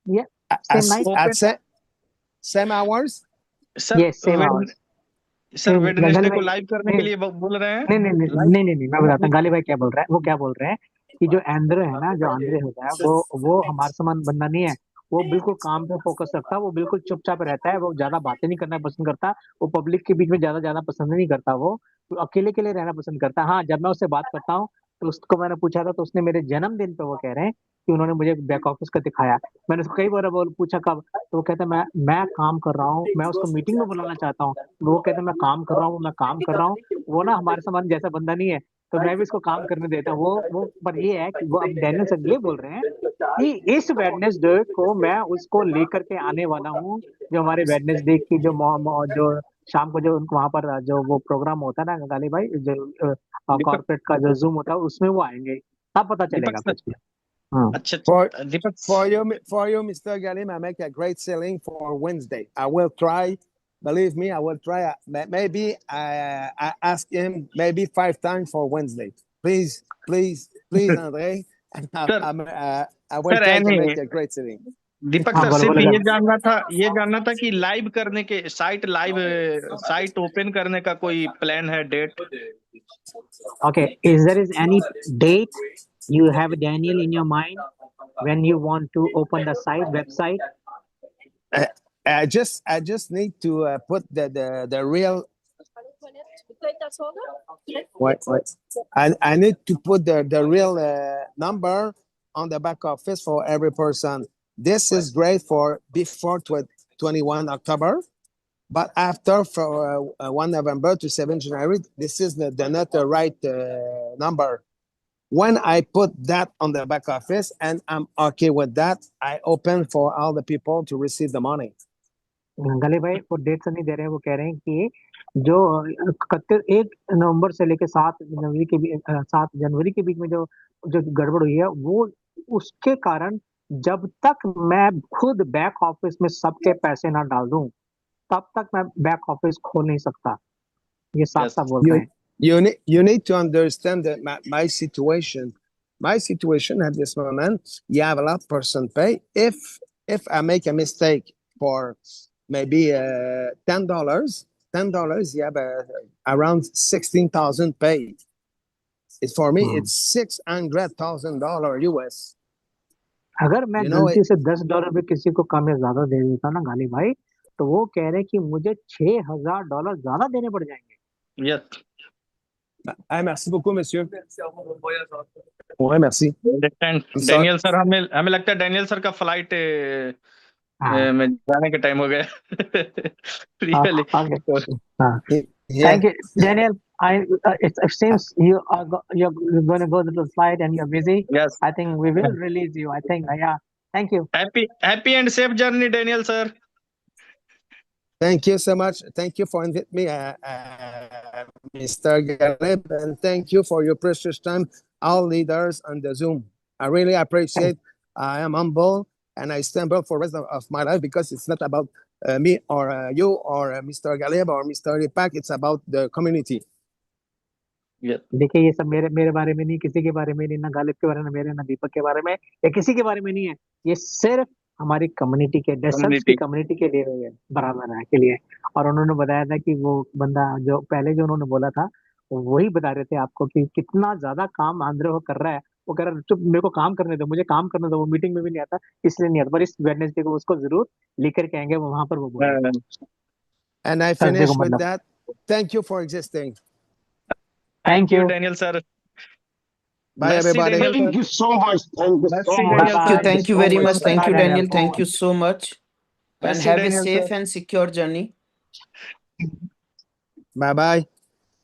Yeah. Same night. Same hours. Sir, Yes, same hours. Sir Wednesday को लाइव करने के लिए बोल रहे हैं। नहीं, मैं बताता हूँ गाली भाई क्या बोल रहा है। वो क्या बोल रहे हैं कि जो एंड्रे है ना, जो आंद्रे होता है, वो हमारे समान बंदा नहीं है। वो बिल्कुल काम पे फोकस रखता है, वो बिल्कुल चुपचाप रहता है, वो ज्यादा बातें नहीं करना पसंद करता, वो पब्लिक के बीच में ज्यादा पसंद नहीं करता, वो अकेले के लिए रहना पसंद करता है। हाँ, जब मैं उससे बात करता हूँ तो उसको मैंने पूछा था, तो उसने मेरे जन्मदिन पे वो कह रहे हैं कि उन्होंने मुझे बैक ऑफिस का दिखाया। मैंने उसको कई बार पूछा कब, तो वो कहता है मैं काम कर रहा हूँ, मैं उसको मीटिंग में बुलाना चाहता हूँ, वो कहता है मैं काम कर रहा हूँ। वो ना हमारे समान जैसा बंदा नहीं है, तो मैं भी इसको काम करने देता हूँ। वो पर ये है कि वो अब डैनियल सर ये बोल रहे हैं कि इस वेडनेसडे को मैं उसको लेकर के आने वाला हूँ, जो हमारे वेडनेसडे की जो शाम को जो उनको वहां पर जो वो प्रोग्राम होता है ना गाली भाई, जो कॉर्पोरेट का जो जूम होता है, उसमें वो आएंगे, तब पता चलेगा कुछ भी। अच्छा, दीपक, for you, Mr. Galim, I make a great selling for Wednesday. I will try. Believe me, I will try. Maybe I ask him maybe 5 times for Wednesday. Please, Andre. I will try to make a great selling. Deepak sir, सिर्फ ये जानना था कि लाइव करने के साइट ओपन करने का कोई प्लान है, date? Okay, is there any date you have, Daniel, in your mind when you want to open the website? I just need to put the real. What? I need to put the real number on the back office for every person. This is great for before 21 October, but after for 1 November to 7 January, this is not the right number. When I put that on the back office and I'm okay with that, I open for all the people to receive the money. गली भाई वो डेट से नहीं दे रहे हैं, वो कह रहे हैं कि जो 1 नवंबर से लेकर 7 जनवरी के बीच में जो गड़बड़ हुई है, वो उसके कारण जब तक मैं खुद बैक ऑफिस में सबके पैसे ना डाल दूं, तब तक मैं बैक ऑफिस खोल नहीं सकता। ये साफ बोल रहे हैं। You need to understand that my situation at this moment, you have a lot of person pay. If I make a mistake, for maybe $10. $10, you have around 16,000 paid. It's for me, it's $600,000 US. अगर मैं You know गलती it. से $10 भी किसी को कम या ज्यादा दे देता ना गाली भाई, तो वो कह रहे कि मुझे $6,000 ज्यादा देने पड़ जाएंगे। Yes Ah, merci beaucoup, monsieur. Ouais, merci. Understand I'm sorry. Daniel sir, हमें हमें लगता है डैनियल सर का फ्लाइट हाँ में जाने का टाइम हो गया रियली okay. हाँ Yeah. Thank you, Daniel. It seems you're going to go to the flight and you're busy. Yes I think we will release you. I think, yeah. Thank you. Happy and safe journey Daniel sir. Thank you so much. Thank you for inviting me, Mr. Galeb, and thank you for your precious time, all leaders on the Zoom. I really appreciate. I am humble, and I stand up for the rest of my life because it's not about me or you or Mr. Galeb or Mr. Ipak. It's about the community. देखिए ये सब मेरे मेरे बारे में नहीं, किसी के बारे में नहीं, ना गालिब के बारे में मेरे, ना दीपक के बारे में या किसी के बारे में नहीं है। ये सिर्फ हमारी कम्युनिटी के डेसर्ट्स की कम्युनिटी के लिए है, बराबर है के लिए। और उन्होंने बताया था कि वो बंदा जो पहले जो उन्होंने बोला था वही बता रहे थे आपको कि कितना ज्यादा काम आंध्र वो कर रहा है। वो कह रहा है चुप, मेरे को काम करने दो, मुझे काम करने दो। वो मीटिंग में भी नहीं आता, इसलिए नहीं आता, पर इस वेडनेसडे को उसको जरूर लेकर के आएंगे, वो वहां पर वो बोलेगा। And I Thursday finish को with मतलब that. Thank you for existing. Thank you Daniel sir. Bye, everybody. Thank you so much. Thank you so Merci, much. Daniel sir. Thank you very much. Thank you, Bye, Daniel. Daniel. Thank you so much. And Merci, have a Daniel, safe sir. and secure journey. Bye bye.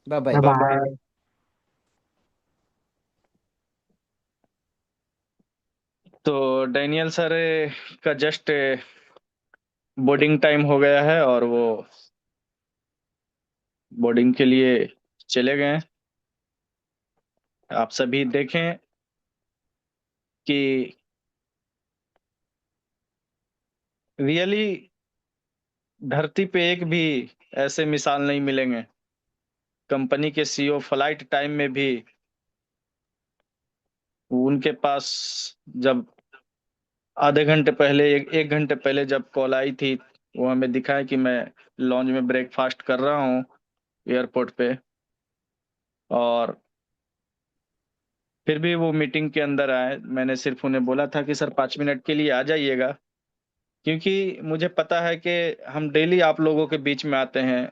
Bye bye. Bye-bye. Bye. तो डैनियल सर का जस्ट बोर्डिंग टाइम हो गया है और वो बोर्डिंग के लिए चले गए। आप सभी देखें कि रियली धरती पे एक भी ऐसे मिसाल नहीं मिलेंगे। कंपनी के सीईओ फ्लाइट टाइम में भी उनके पास जब आधे घंटे पहले एक घंटे पहले जब कॉल आई थी, वो हमें दिखाया कि मैं लॉन्च में ब्रेकफास्ट कर रहा हूँ एयरपोर्ट पे, और फिर भी वो मीटिंग के अंदर आए। मैंने सिर्फ उन्हें बोला था कि सर 5 मिनट के लिए आ जाइएगा, क्योंकि मुझे पता है कि हम डेली आप लोगों के बीच में आते हैं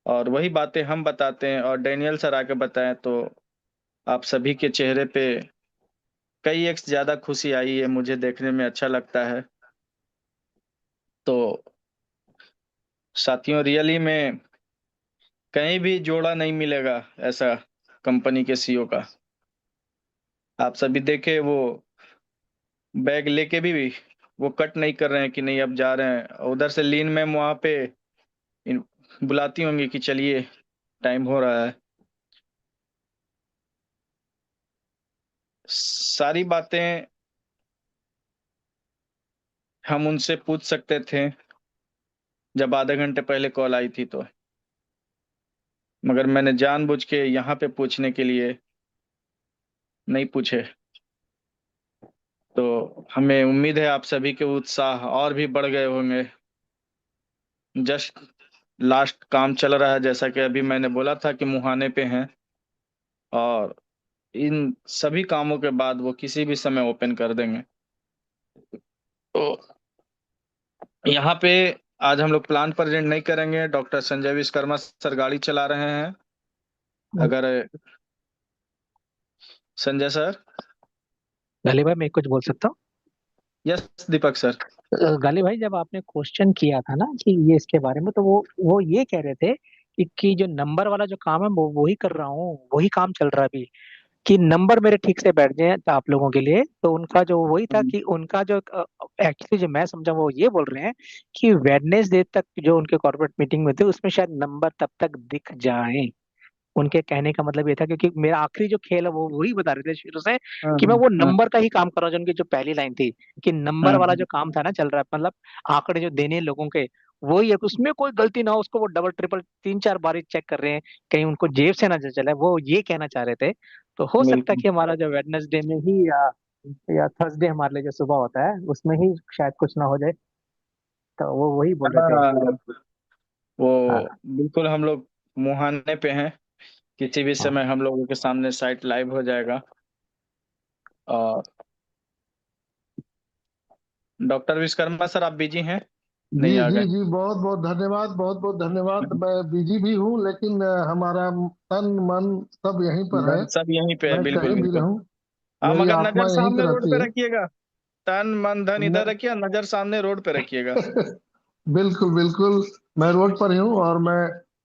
और वही बातें हम बताते हैं, और डैनियल सर आके बताएं तो आप सभी के चेहरे पे कई एक्स ज़्यादा खुशी आई है, मुझे देखने में अच्छा लगता है। तो साथियों, रियली में कहीं भी जोड़ा नहीं मिलेगा ऐसा कंपनी के सीईओ का। आप सभी देखे वो बैग लेके भी वो कट नहीं कर रहे हैं कि नहीं अब जा रहे हैं। उधर से लीन मैम वहाँ पे बुलाती होंगी कि चलिए टाइम हो रहा है। सारी बातें हम उनसे पूछ सकते थे जब आधे घंटे पहले कॉल आई थी तो, मगर मैंने जानबूझ के यहाँ पे पूछने के लिए नहीं पूछे। तो हमें उम्मीद है आप सभी के उत्साह और भी बढ़ गए होंगे। जस्ट लास्ट काम चल रहा है, जैसा कि अभी मैंने बोला था कि मुहाने पे हैं, और इन सभी कामों के बाद वो किसी भी समय ओपन कर देंगे। तो यहाँ पे आज हम लोग प्लान प्रेजेंट नहीं करेंगे। डॉक्टर संजय विश्वकर्मा सर गाड़ी चला रहे हैं। अगर संजय सर। गाली भाई, मैं कुछ बोल सकता हूँ? यस दीपक सर। गाली भाई, जब आपने क्वेश्चन किया था ना कि ये इसके बारे में, तो वो ये कह रहे थे कि जो नंबर वाला जो काम है वो वही कर रहा हूँ, वही काम चल रहा है अभी, कि नंबर मेरे ठीक से बैठ जाए आप लोगों के लिए। तो उनका जो वही था कि उनका जो एक्चुअली जो मैं समझा वो ये बोल रहे हैं कि वेडनेसडे तक जो उनके कॉर्पोरेट मीटिंग में थे उसमें शायद नंबर तब तक दिख जाए। उनके कहने का मतलब ये था, क्योंकि मेरा आखिरी जो खेल है वो वही बता रहे थे शुरू से कि मैं वो नंबर का ही काम कर रहा हूँ। जो उनकी जो पहली लाइन थी कि नंबर वाला जो काम था ना चल रहा है, मतलब आंकड़े जो देने हैं लोगों के, वही है, उसमें कोई गलती ना हो, उसको वो डबल ट्रिपल 3-4 बार चेक कर रहे हैं, कहीं उनको जेब से ना चले, वो ये कहना चाह रहे थे। तो हो सकता है कि हमारा जो वेडनेसडे में ही या थर्सडे हमारे लिए जो सुबह होता है उसमें ही शायद कुछ ना हो जाए। तो वो वही बोल रहे थे। हाँ, वो हाँ बिल्कुल हम लोग मुहाने पे हैं। किसी भी हाँ समय हम लोगों के सामने साइट लाइव हो जाएगा। और डॉक्टर विश्वकर्मा सर, आप बिजी हैं? जी नहीं आ जी गए? जी, बहुत बहुत धन्यवाद, बहुत बहुत धन्यवाद। मैं बिजी भी हूँ, लेकिन हमारा तन मन सब यहीं पर है। सब यहीं पे है, मैं बिल्कुल कहीं भी बिल्कुल। रहूं, हाँ, मेरी मगर आत्मा नजर यहीं सामने पे रोड रहती पे है। रखिएगा। तन मन धन इधर न, रखिए, नजर सामने रोड पे रखिएगा। बिल्कुल बिल्कुल, मैं रोड पर ही हूँ, और मैं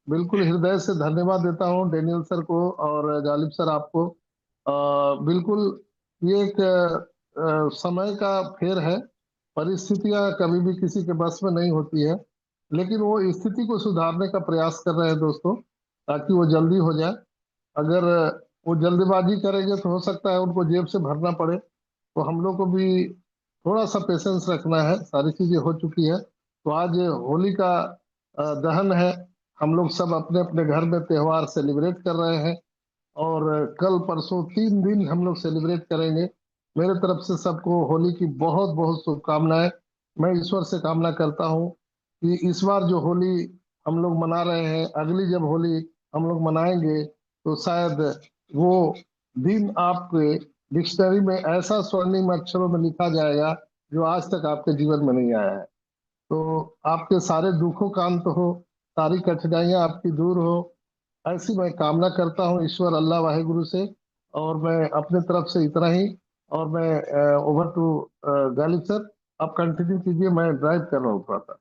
बिल्कुल हृदय से धन्यवाद देता हूँ डेनियल सर को और गालिब सर आपको। बिल्कुल, ये एक समय का फेर है। परिस्थितियां कभी भी किसी के बस में नहीं होती है, लेकिन वो स्थिति को सुधारने का प्रयास कर रहे हैं दोस्तों, ताकि वो जल्दी हो जाए। अगर वो जल्दबाजी करेंगे तो हो सकता है उनको जेब से भरना पड़े। तो हम लोग को भी थोड़ा सा पेशेंस रखना है। सारी चीजें हो चुकी है, तो आज होली का दहन है। हम लोग सब अपने अपने घर में त्योहार सेलिब्रेट कर रहे हैं, और कल परसों 3 दिन हम लोग सेलिब्रेट करेंगे। मेरे तरफ से सबको होली की बहुत बहुत शुभकामनाएं। मैं ईश्वर से कामना करता हूँ कि इस बार जो होली हम लोग मना रहे हैं, अगली जब होली हम लोग मनाएंगे, तो शायद वो दिन आपके डिक्शनरी में ऐसा स्वर्णिम अक्षरों में लिखा जाएगा जो आज तक आपके जीवन में नहीं आया है। तो आपके सारे दुखों का अंत हो, सारी कठिनाइयां आपकी दूर हो, ऐसी मैं कामना करता हूँ ईश्वर अल्लाह वाहिगुरु से। और मैं अपने तरफ से इतना ही। और मैं ओवर टू गालिब सर, आप कंटिन्यू कीजिए, मैं ड्राइव कर रहा हूँ थोड़ा सा।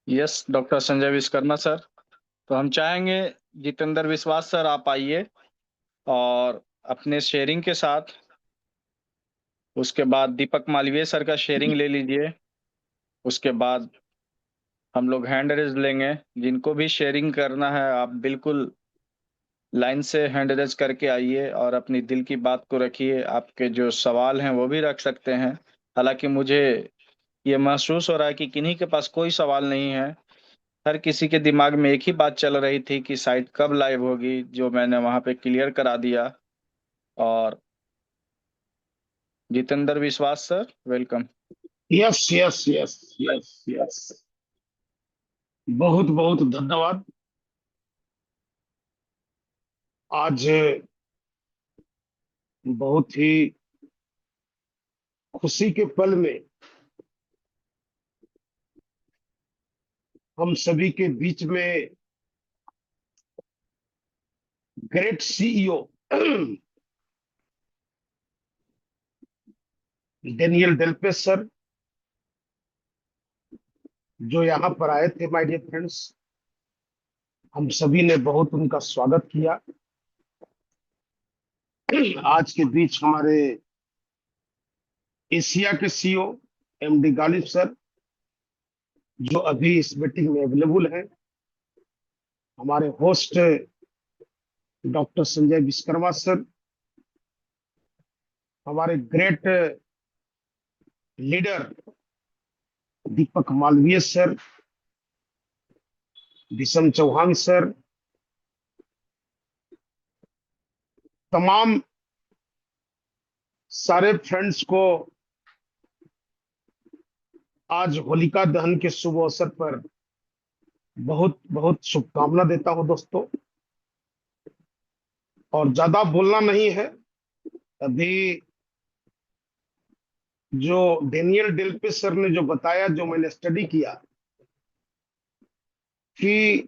Yes, doctor Sanjay Vishwakarma sir. तो हम चाहेंगे जितेंद्र विश्वास सर आप आइए और अपने शेयरिंग के साथ, उसके बाद दीपक मालवीय सर का शेयरिंग ले लीजिए। उसके बाद हम लोग हैंड रेज लेंगे। जिनको भी शेयरिंग करना है आप बिल्कुल लाइन से हैंड रेज करके आइए और अपनी दिल की बात को रखिए। आपके जो सवाल हैं वो भी रख सकते हैं। हालांकि मुझे ये महसूस हो रहा है कि किन्हीं के पास कोई सवाल नहीं है। हर किसी के दिमाग में एक ही बात चल रही थी कि साइट कब लाइव होगी, जो मैंने वहां पे क्लियर करा दिया। और जितेंद्र विश्वास sir, welcome. Yes yes yes yes yes, बहुत बहुत धन्यवाद। आज बहुत ही खुशी के पल में हम सभी के बीच में ग्रेट सीईओ डेनियल डेल्पे सर जो यहाँ पर आए थे। माय डियर फ्रेंड्स, हम सभी ने बहुत उनका स्वागत किया। आज के बीच हमारे एशिया के सीईओ एमडी गालिब सर, जो अभी इस मीटिंग में अवेलेबल हैं, हमारे host doctor Sanjay Vishwakarma sir, हमारे ग्रेट लीडर दीपक मालवीय सर, विषम चौहान सर, तमाम सारे फ्रेंड्स को आज होलिका दहन के शुभ अवसर पर बहुत बहुत शुभकामना देता हूं दोस्तों। और ज्यादा बोलना नहीं है। अभी जो डेनियल डेल्पे सर ने जो बताया, जो मैंने स्टडी किया कि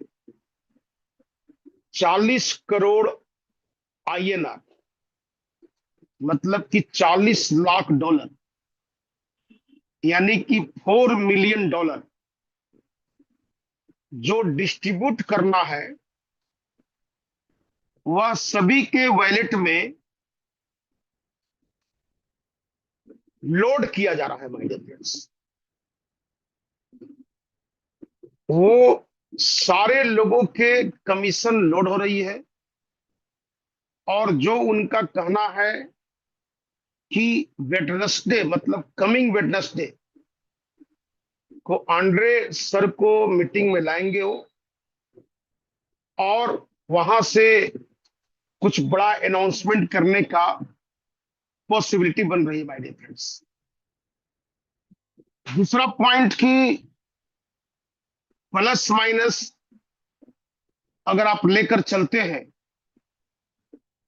40 करोड़ INR, मतलब कि 40 लाख डॉलर, यानी कि $4 मिलियन जो डिस्ट्रीब्यूट करना है, वह सभी के वॉलेट में लोड किया जा रहा है। माय डियर फ्रेंड्स, वो सारे लोगों के कमीशन लोड हो रही है। और जो उनका कहना है कि वेडनेसडे, मतलब कमिंग वेडनेसडे को आंड्रे सर को मीटिंग में लाएंगे वो, और वहां से कुछ बड़ा अनाउंसमेंट करने का पॉसिबिलिटी बन रही है माय डियर फ्रेंड्स। दूसरा पॉइंट की प्लस माइनस अगर आप लेकर चलते हैं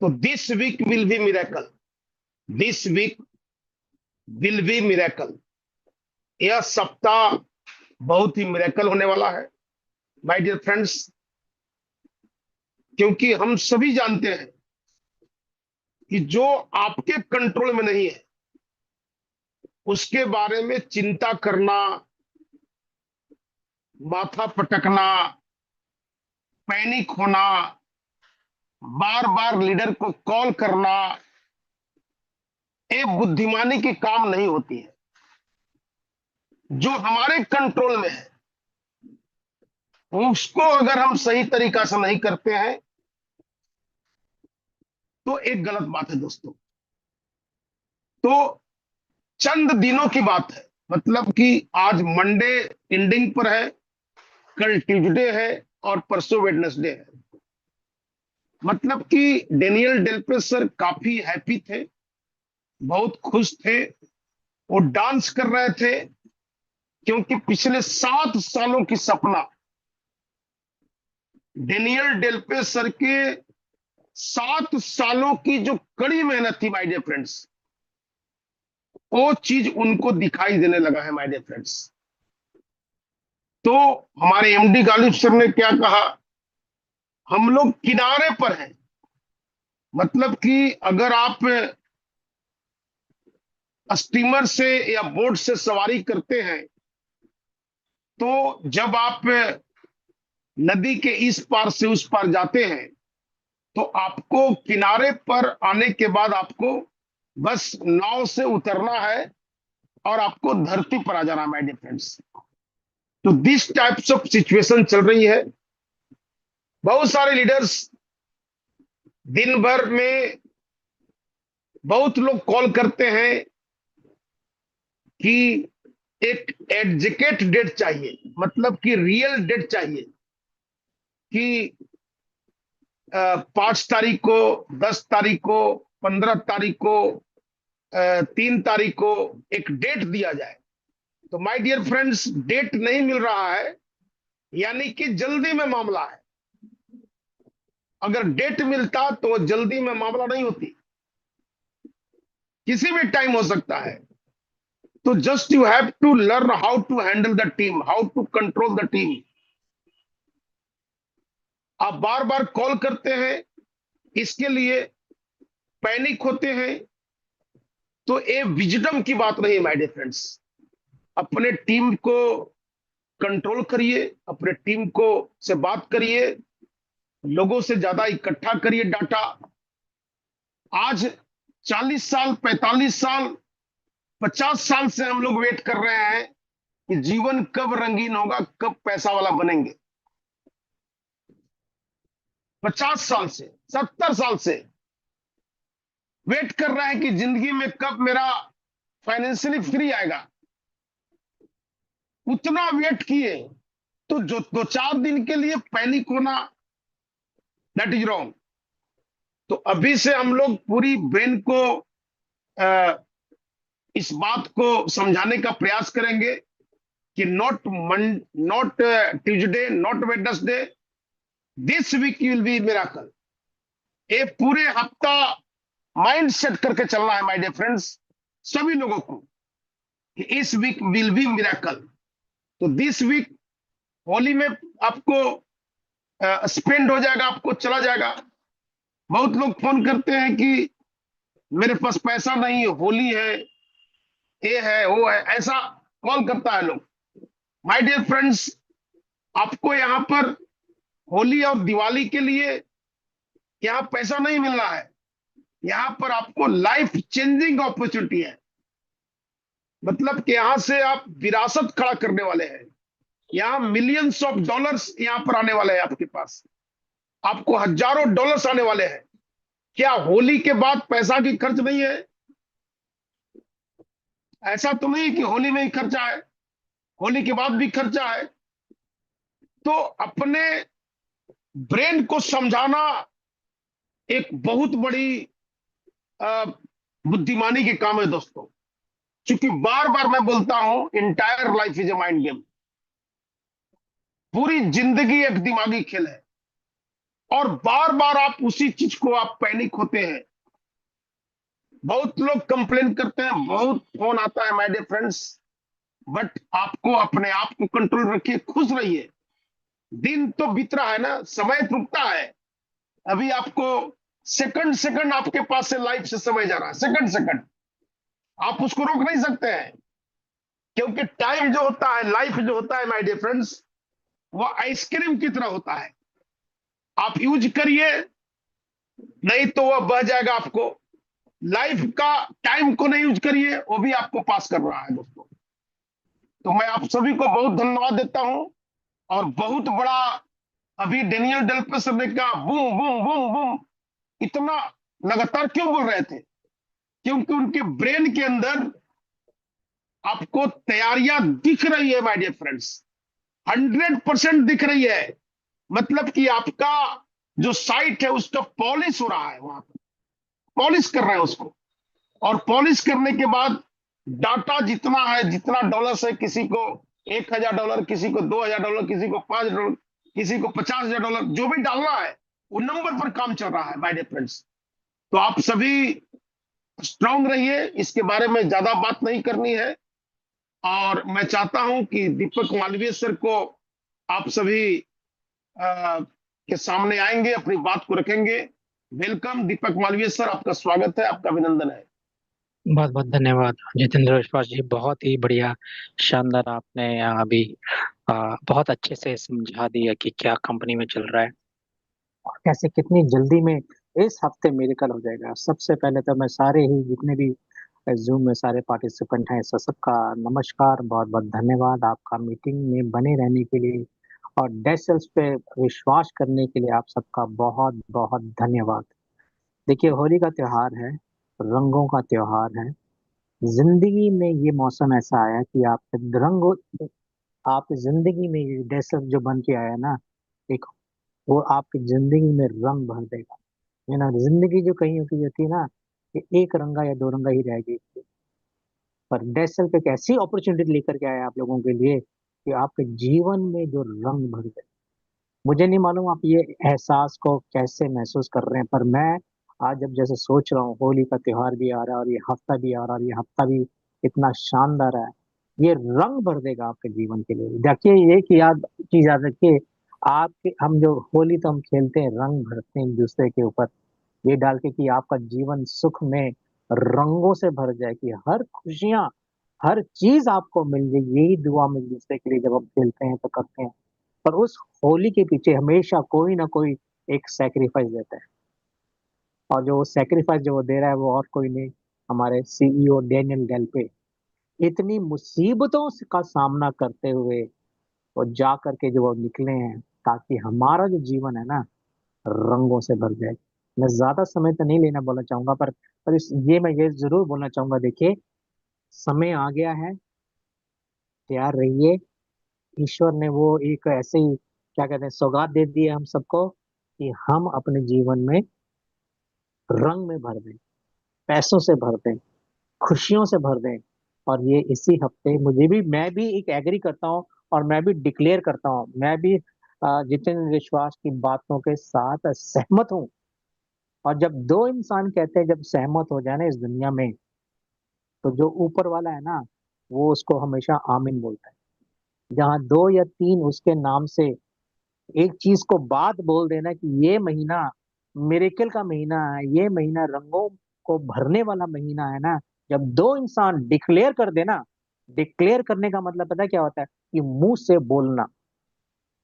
तो this week will be miracle, this week will be miracle. यह सप्ताह बहुत ही मिरेकल होने वाला है माय डियर फ्रेंड्स, क्योंकि हम सभी जानते हैं कि जो आपके कंट्रोल में नहीं है उसके बारे में चिंता करना, माथा पटकना, पैनिक होना, बार बार लीडर को कॉल करना, ये बुद्धिमानी की काम नहीं होती है। जो हमारे कंट्रोल में है उसको अगर हम सही तरीका से नहीं करते हैं तो एक गलत बात है दोस्तों। तो चंद दिनों की बात है, मतलब कि आज मंडे एंडिंग पर है, कल ट्यूसडे है और परसों वेडनेसडे है। मतलब कि डेनियल डेलपे सर काफी हैप्पी थे, बहुत खुश थे, वो डांस कर रहे थे, क्योंकि पिछले 7 सालों की सपना, डेनियल डेलपे सर के 7 सालों की जो कड़ी मेहनत थी माय डियर फ्रेंड्स, वो चीज उनको दिखाई देने लगा है माय डियर फ्रेंड्स। तो हमारे एमडी गालिब सर ने क्या कहा, हम लोग किनारे पर हैं। मतलब कि अगर आप स्टीमर से या बोट से सवारी करते हैं तो जब आप नदी के इस पार से उस पार जाते हैं तो आपको किनारे पर आने के बाद आपको बस नाव से उतरना है और आपको धरती पर आ जाना है माय डियर फ्रेंड्स। तो दिस टाइप्स ऑफ सिचुएशन चल रही है। बहुत सारे लीडर्स दिन भर में, बहुत लोग कॉल करते हैं कि एक एग्जीक्यूट डेट चाहिए, मतलब कि रियल डेट चाहिए कि 5 तारीख को, 10 तारीख को, 15 तारीख को, 3 तारीख को एक डेट दिया जाए। तो माय डियर फ्रेंड्स, डेट नहीं मिल रहा है, यानी कि जल्दी में मामला है। अगर डेट मिलता तो जल्दी में मामला नहीं होती, किसी भी टाइम हो सकता है। तो just you have to learn how to handle the team, how to control the team. आप बार बार कॉल करते हैं, इसके लिए पैनिक होते हैं, तो ये विजडम की बात नहीं है माय डियर फ्रेंड्स। अपने टीम को कंट्रोल करिए, अपने टीम को से बात करिए, लोगों से ज्यादा इकट्ठा करिए डाटा। आज 40 साल, 45 साल, 50 साल से हम लोग वेट कर रहे हैं कि जीवन कब रंगीन होगा, कब पैसा वाला बनेंगे। 50 साल से, 70 साल से वेट कर रहे हैं कि जिंदगी में कब मेरा फाइनेंशियली फ्री आएगा। उतना वेट किए तो जो 2-4 दिन के लिए पैनिक होना, दैट इज रॉन्ग। तो अभी से हम लोग पूरी ब्रेन को इस बात को समझाने का प्रयास करेंगे कि not Tuesday, not Wednesday, this week will be miracle. ये पूरे हफ्ता माइंड सेट करके चलना है माय डियर फ्रेंड्स, सभी लोगों को, कि इस वीक विल बी मिरेकल। तो दिस वीक होली में आपको स्पेंड हो जाएगा, आपको चला जाएगा। बहुत लोग फोन करते हैं कि मेरे पास पैसा नहीं है, होली है, ये है, वो है, ऐसा कॉल करता है लोग। माय डियर फ्रेंड्स, आपको यहाँ पर होली और दिवाली के लिए यहाँ पैसा नहीं मिल रहा है, यहाँ पर आपको लाइफ चेंजिंग अपॉर्चुनिटी है। मतलब कि यहां से आप विरासत खड़ा करने वाले हैं। यहाँ मिलियंस ऑफ डॉलर्स यहाँ पर आने वाले हैं आपके पास, आपको हजारों डॉलर्स आने वाले हैं। क्या होली के बाद पैसा की खर्च नहीं है? ऐसा तो नहीं कि होली में ही खर्चा है, होली के बाद भी खर्चा है। तो अपने ब्रेन को समझाना एक बहुत बड़ी बुद्धिमानी के काम है दोस्तों। क्योंकि बार बार मैं बोलता हूं, entire life is a mind game. पूरी जिंदगी एक दिमागी खेल है, और बार बार आप उसी चीज को आप पैनिक होते हैं। बहुत लोग कंप्लेन करते हैं, बहुत फोन आता है माय डियर फ्रेंड्स, बट आपको अपने आप को कंट्रोल रखिए, खुश रहिए। दिन तो बीत रहा है ना, समय रुकता है। अभी आपको सेकंड सेकंड आपके पास से लाइफ से समय जा रहा है, सेकंड सेकंड आप उसको रोक नहीं सकते हैं। क्योंकि टाइम जो होता है, लाइफ जो होता है माय डियर फ्रेंड्स, वो आइसक्रीम की तरह होता है। आप यूज करिए, नहीं तो वह बह जाएगा आपको। लाइफ का टाइम को नहीं यूज करिए, वो भी आपको पास कर रहा है दोस्तों। तो मैं आप सभी को बहुत धन्यवाद देता हूं। और बहुत बड़ा, अभी डेनियल डेलपे सर ने कहा बूम बूम बूम बूम, इतना लगातार क्यों बोल रहे थे? क्योंकि उनके ब्रेन के अंदर आपको तैयारियां दिख रही है माय डियर फ्रेंड्स, 100% दिख रही है। मतलब कि आपका जो साइट है उसका पॉलिश हो रहा है, वहां पर पॉलिश कर रहे हैं उसको। और पॉलिश करने के बाद डाटा जितना है, जितना डॉलर है, किसी को $1,000, किसी को $2,000, किसी को $5, किसी को $50,000, जो भी डालना है वो नंबर पर काम चल रहा है माय डियर फ्रेंड्स। तो आप सभी स्ट्रांग रहिए, इसके बारे में ज्यादा बात नहीं करनी है। और मैं चाहता हूं कि दीपक मालवीय सर को आप सभी के सामने आएंगे, अपनी बात को रखेंगे। वेलकम दीपक मालवीय सर, आपका स्वागत है, आपका अभिनंदन है। बहुत बहुत धन्यवाद जितेंद्र विश्वास जी, बहुत ही बढ़िया, शानदार। आपने अभी बहुत अच्छे से समझा दिया कि क्या कंपनी में चल रहा है और कैसे कितनी जल्दी में इस हफ्ते मेडिकल हो जाएगा। सबसे पहले तो मैं सारे ही जितने भी जूम में सारे पार्टिसिपेंट हैं, सबका नमस्कार, बहुत बहुत धन्यवाद आपका मीटिंग में बने रहने के लिए और डेसल्स पे विश्वास करने के लिए। आप सबका बहुत बहुत धन्यवाद। देखिए, होली का त्योहार है, रंगों का त्योहार है। जिंदगी में ये मौसम ऐसा आया कि आप रंग, आप जिंदगी में ये डेसर्ट जो बन के आया ना, एक, वो आपकी जिंदगी में रंग भर देगा। है ना, जिंदगी जो कहीं की होती है ना, कि एक रंगा या दो रंगा ही रहेगी। पर डेसर्ट एक ऐसी अपॉर्चुनिटी लेकर के आया आप लोगों के लिए कि आपके जीवन में जो रंग भर गए। मुझे नहीं मालूम आप ये एहसास को कैसे महसूस कर रहे हैं, पर मैं आज जब जैसे सोच रहा हूँ, होली का त्योहार भी आ रहा है और ये हफ्ता भी आ रहा है और ये हफ्ता भी इतना शानदार है, ये रंग भर देगा आपके जीवन के लिए। देखिए, ये कि याद चीज याद रखिए, आपके हम जो होली तो हम खेलते हैं, रंग भरते हैं एक दूसरे के ऊपर, ये डाल के कि आपका जीवन सुख में रंगों से भर जाए, कि हर खुशियां, हर चीज आपको मिल जाए। यही दुआ हम एक दूसरे के लिए जब हम खेलते हैं तो करते हैं। पर उस होली के पीछे हमेशा कोई ना कोई एक सैक्रिफाइस देता है, और जो सैक्रिफाइस जो वो दे रहा है वो और कोई नहीं, हमारे सीईओ डेनियल डेलपे। इतनी मुसीबतों का सामना करते हुए वो जा करके जो वो निकले हैं, ताकि हमारा जो जीवन है ना, रंगों से भर जाए। मैं ज्यादा समय तो नहीं लेना बोलना चाहूंगा, पर मैं ये जरूर बोलना चाहूंगा। देखिए, समय आ गया है, तैयार रहिए। ईश्वर ने वो एक ऐसे ही, क्या कहते हैं, सौगात दे दी है हम सबको, कि हम अपने जीवन में रंग में भर दें, पैसों से भर दें, खुशियों से भर दें। और ये इसी हफ्ते मुझे भी, मैं भी एक एग्री करता हूँ और मैं भी डिक्लेयर करता हूँ, मैं भी जितेंद्र विश्वास की बातों के साथ सहमत हूँ। और जब दो इंसान कहते हैं, जब सहमत हो जाए ना इस दुनिया में, तो जो ऊपर वाला है ना, वो उसको हमेशा आमीन बोलता है। जहाँ दो या तीन उसके नाम से एक चीज को बात बोल देना कि ये महीना मिरेकल का महीना है, ये महीना रंगों को भरने वाला महीना है ना, जब दो इंसान डिक्लेयर कर देना, डिक्लेयर करने का मतलब पता है क्या होता है? कि मुंह से बोलना।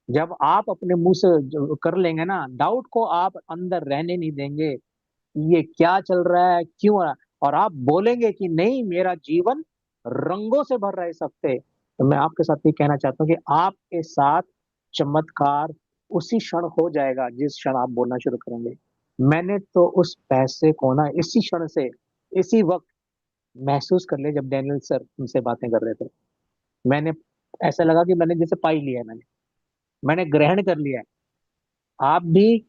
जब आप अपने मुंह से जो कर लेंगे ना, डाउट को आप अंदर रहने नहीं देंगे, ये क्या चल रहा है, क्यों हो रहा है, और आप बोलेंगे कि नहीं, मेरा जीवन रंगों से भर रहा है इस हफ्ते। तो मैं आपके साथ ये कहना चाहता हूँ कि आपके साथ चमत्कार उसी क्षण हो जाएगा जिस क्षण आप बोलना शुरू करेंगे। मैंने तो उस पैसे को ना इसी क्षण से, इसी वक्त महसूस कर लिया, जब डैनियल सर उनसे बातें कर रहे थे। मैंने, ऐसा लगा कि मैंने जैसे पाई लिया है, मैंने ग्रहण कर लिया है। आप भी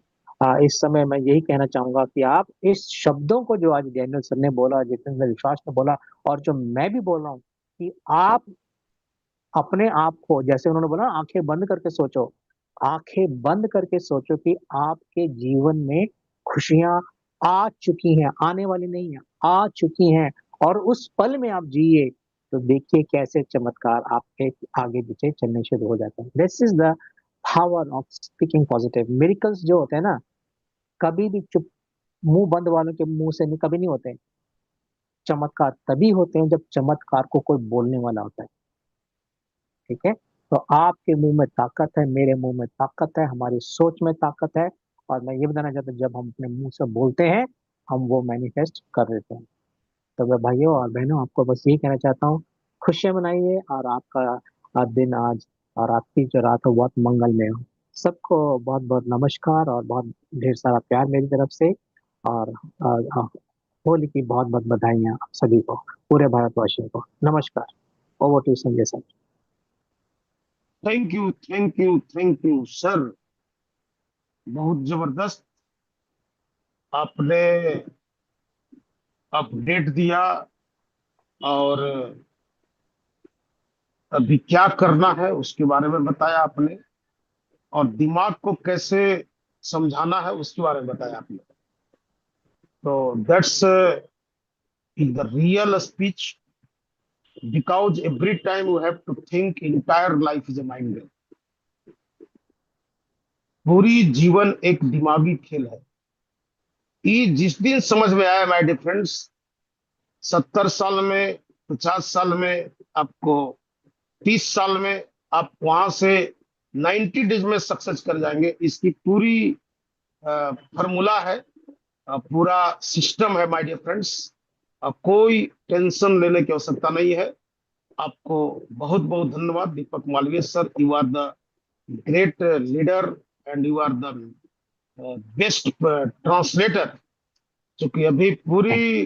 इस समय मैं यही कहना चाहूंगा कि आप इस शब्दों को जो आज डैनियल सर ने बोला, जितेंद्र विश्वास ने बोला, और जो मैं भी बोल रहा हूँ, कि आप अपने आप को, जैसे उन्होंने बोला, आंखें बंद करके सोचो, आंखें बंद करके सोचो कि आपके जीवन में खुशियां आ चुकी हैं, आने वाली नहीं है, आ चुकी हैं, और उस पल में आप जिए तो देखिए कैसे चमत्कार आपके आगे पीछे चलने शुरू हो जाते हैं। This is the power of speaking positive. Miracles जो होते हैं ना, कभी भी चुप मुंह बंद वालों के मुंह से नहीं, कभी नहीं होते। चमत्कार तभी होते हैं जब चमत्कार को कोई बोलने वाला होता है। ठीक है, तो आपके मुंह में ताकत है, मेरे मुंह में ताकत है, हमारी सोच में ताकत है, और मैं ये बताना चाहता हूँ, जब हम अपने मुंह से बोलते हैं हम वो मैनिफेस्ट कर देते हैं। तो मैं भाइयों और बहनों आपको बस यही कहना चाहता हूँ, खुशियां मनाइए, और आपका दिन आज और आपकी जो रात हो बहुत मंगलमय हो। सबको बहुत बहुत नमस्कार और बहुत ढेर सारा प्यार मेरी तरफ से, और होली की बहुत बहुत बधाइयाँ आप सभी को, पूरे भारतवासियों को। नमस्कार। Over to Sanjay sir. Thank you, thank you, thank you sir. बहुत जबरदस्त आपने अपडेट दिया, और अभी क्या करना है उसके बारे में बताया आपने, और दिमाग को कैसे समझाना है उसके बारे में बताया आपने। तो that's the real speech, because every time you have to think entire life is a mind game. पूरी जीवन एक दिमागी खेल है। ये जिस दिन समझ में आया माय डियर फ्रेंड्स, 70 साल में, 50 साल में, आपको 30 साल में, आप वहां से 90 डेज में सक्सेस कर जाएंगे। इसकी पूरी फॉर्मूला है, पूरा सिस्टम है माय डियर फ्रेंड्स। कोई टेंशन लेने की आवश्यकता नहीं है। आपको बहुत बहुत धन्यवाद Deepak Malviya sir. You are the great leader, and you are the best translator. क्योंकि अभी पूरी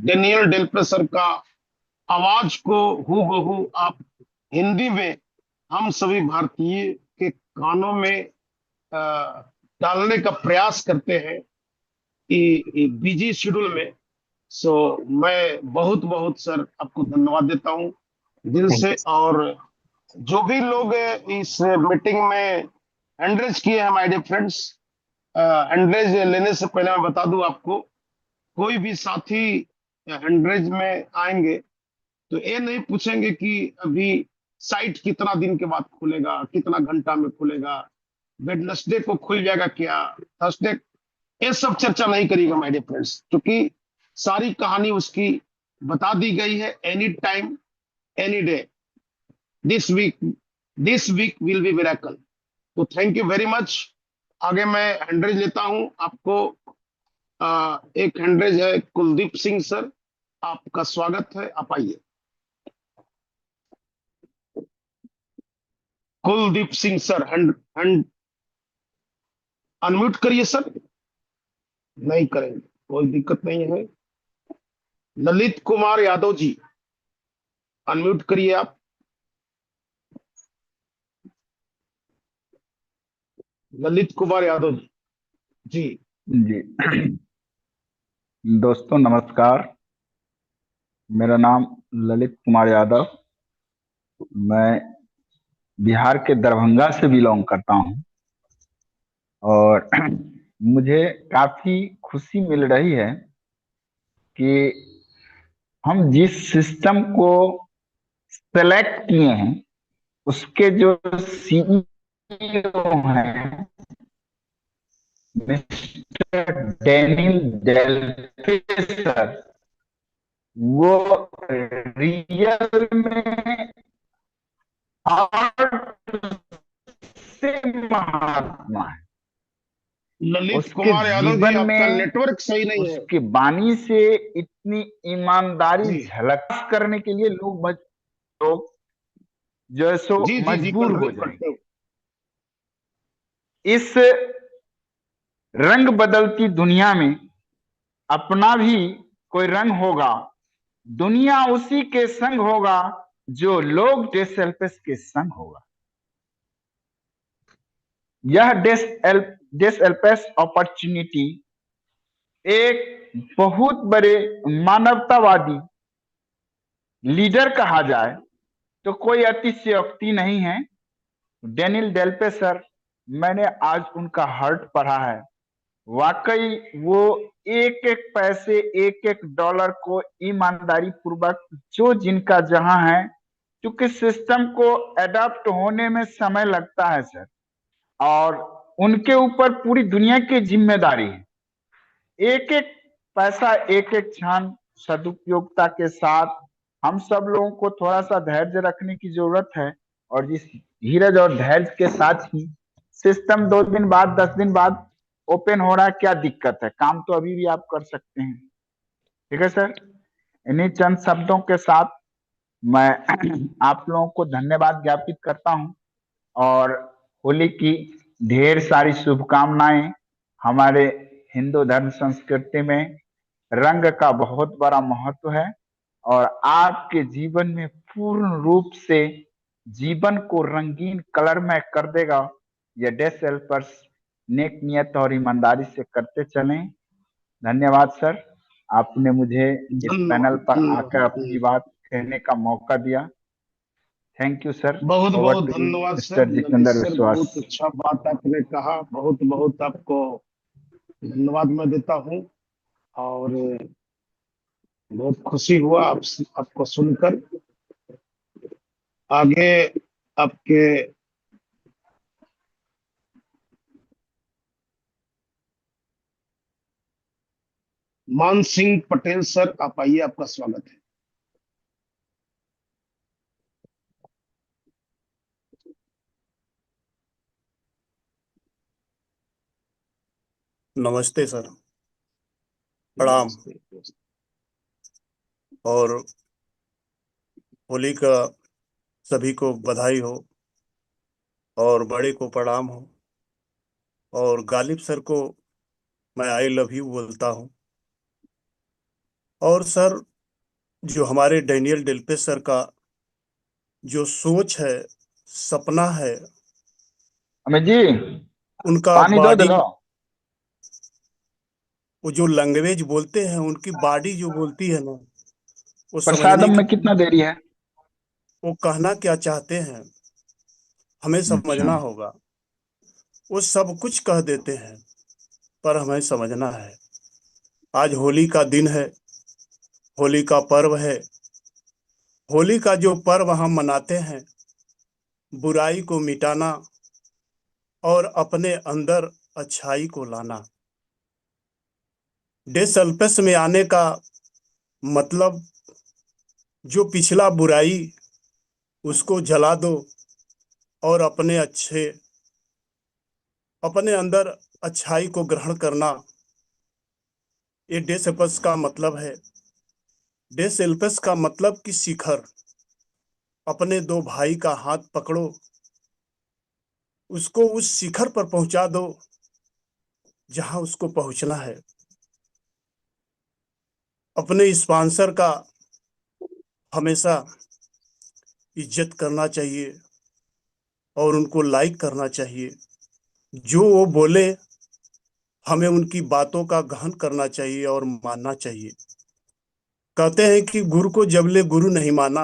डेनियल डेल्पे सर का आवाज को हूबहू आप हिंदी में हम सभी भारतीय के कानों में डालने का प्रयास करते हैं, बिजी शेड्यूल में। सो मैं बहुत बहुत सर आपको धन्यवाद देता हूँ दिल थैंक से। यू। और जो भी लोग इस मीटिंग में हैंडरेज किए हैं माय डियर फ्रेंड्स, हैंडरेज लेने से पहले मैं बता दूं आपको, कोई भी साथी हैंडरेज में आएंगे तो ये नहीं पूछेंगे कि अभी साइट कितना दिन के बाद खुलेगा, कितना घंटा में खुलेगा, वेडनेसडे को खुल जाएगा क्या, थर्सडे, ये सब चर्चा नहीं करेगा माय डियर फ्रेंड्स। क्योंकि सारी कहानी उसकी बता दी गई है। Any time, any day, this week will be miracle. तो थैंक यू वेरी मच। आगे मैं हैंडरेज लेता हूं आपको। एक हैंडरेज है कुलदीप सिंह सर, आपका स्वागत है, आप आइए। Kuldeep Singh sir, hand hand unmute करिए सर। नहीं करेंगे, कोई दिक्कत नहीं है। ललित कुमार यादव जी, अनम्यूट करिए आप। ललित कुमार यादव जी। जी दोस्तों नमस्कार। मेरा नाम ललित कुमार यादव, मैं बिहार के दरभंगा से बिलोंग करता हूं, और मुझे काफी खुशी मिल रही है कि हम जिस सिस्टम को सेलेक्ट किए हैं उसके जो सीईओ हैं मिस्टर डेनियल डेल्फे सर, वो रियल में आर्ट से महात्मा है। ललित उसके कुमार यादव जी, जीवन आपका में नेटवर्क सही नहीं है उसके बानी से इतनी ईमानदारी जी। झलक करने के लिए लोग जो है सो जी जी जी, मजबूर हो कंटिन्यू जाएंगे। करते इस रंग बदलती दुनिया में अपना भी कोई रंग होगा, दुनिया उसी के संग होगा जो लोग डेसेल्फिस के संग होगा। यह दिस एल्पेस अपॉर्चुनिटी एक बहुत बड़े मानवतावादी लीडर कहा जाए तो कोई अतिशयोक्ति नहीं है। डेनियल डेल्पे सर, मैंने आज उनका हार्ट पढ़ा है। वाकई वो एक एक पैसे, एक एक डॉलर को ईमानदारी पूर्वक जो जिनका जहां है, क्योंकि सिस्टम को एडाप्ट होने में समय लगता है सर, और उनके ऊपर पूरी दुनिया की जिम्मेदारी है। एक एक पैसा, एक एक क्षण सदुपयोगता के साथ हम सब लोगों को थोड़ा सा धैर्य रखने की जरूरत है, और जिस धीरज और धैर्य के साथ ही सिस्टम 2 दिन बाद, 10 दिन बाद ओपन हो रहा है, क्या दिक्कत है? काम तो अभी भी आप कर सकते हैं। ठीक है सर, इन्हीं चंद शब्दों के साथ मैं आप लोगों को धन्यवाद ज्ञापित करता हूं, और होली की ढेर सारी शुभकामनाएं। हमारे हिंदू धर्म संस्कृति में रंग का बहुत बड़ा महत्व है, और आपके जीवन में पूर्ण रूप से जीवन को रंगीन कलरमय कर देगा। यह डेस हेल्पर्स नेक नियत और ईमानदारी से करते चलें। धन्यवाद सर, आपने मुझे इस पैनल पर आकर अपनी बात कहने का मौका दिया। Thank you sir. बहुत ओवर बहुत टू यू धन्यवाद सर। मिस्टर जितेंद्र सर विश्वास। बहुत अच्छा बात आपने कहा, बहुत बहुत आपको धन्यवाद मैं देता हूँ, और बहुत खुशी हुआ आपको सुनकर। आगे आपके मान सिंह पटेल सर, आप आइए, आपका स्वागत है। नमस्ते सर, प्रणाम। और होली का सभी को बधाई हो, और बड़े को प्रणाम हो, और गालिब सर को मैं आई लव यू बोलता हूँ। और सर, जो हमारे डेनियल डेल्पे सर का जो सोच है, सपना है, अमित जी, उनका पानी दो बॉडी, दो। वो जो लैंग्वेज बोलते हैं, उनकी बॉडी जो बोलती है ना, वो समझने प्रसादम की, में कितना देरी है? वो कहना क्या चाहते हैं हमें अच्छा, समझना होगा। वो सब कुछ कह देते हैं, पर हमें समझना है। आज होली का दिन है, होली का पर्व है। होली का जो पर्व हम मनाते हैं, बुराई को मिटाना और अपने अंदर अच्छाई को लाना। डेसल्पस में आने का मतलब, जो पिछला बुराई उसको जला दो और अपने अंदर अच्छाई को ग्रहण करना, ये डेसल्पस का मतलब है। डेसल्पस का मतलब कि शिखर। अपने दो भाई का हाथ पकड़ो, उसको उस शिखर पर पहुंचा दो जहां उसको पहुंचना है। अपने स्पॉन्सर का हमेशा इज्जत करना चाहिए और उनको लाइक करना चाहिए। जो वो बोले, हमें उनकी बातों का गहन करना चाहिए और मानना चाहिए। कहते हैं कि गुरु को जबले गुरु नहीं माना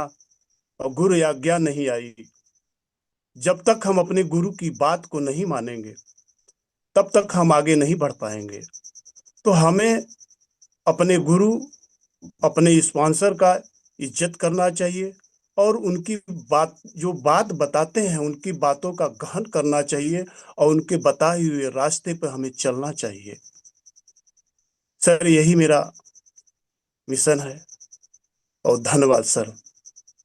और गुरु आज्ञा नहीं आई, जब तक हम अपने गुरु की बात को नहीं मानेंगे तब तक हम आगे नहीं बढ़ पाएंगे। तो हमें अपने गुरु, अपने स्पॉन्सर का इज्जत करना चाहिए, और उनकी बात बताते हैं, उनकी बातों का गहन करना चाहिए, और उनके बताए हुए रास्ते पर हमें चलना चाहिए। सर, यही मेरा मिशन है, और धन्यवाद सर।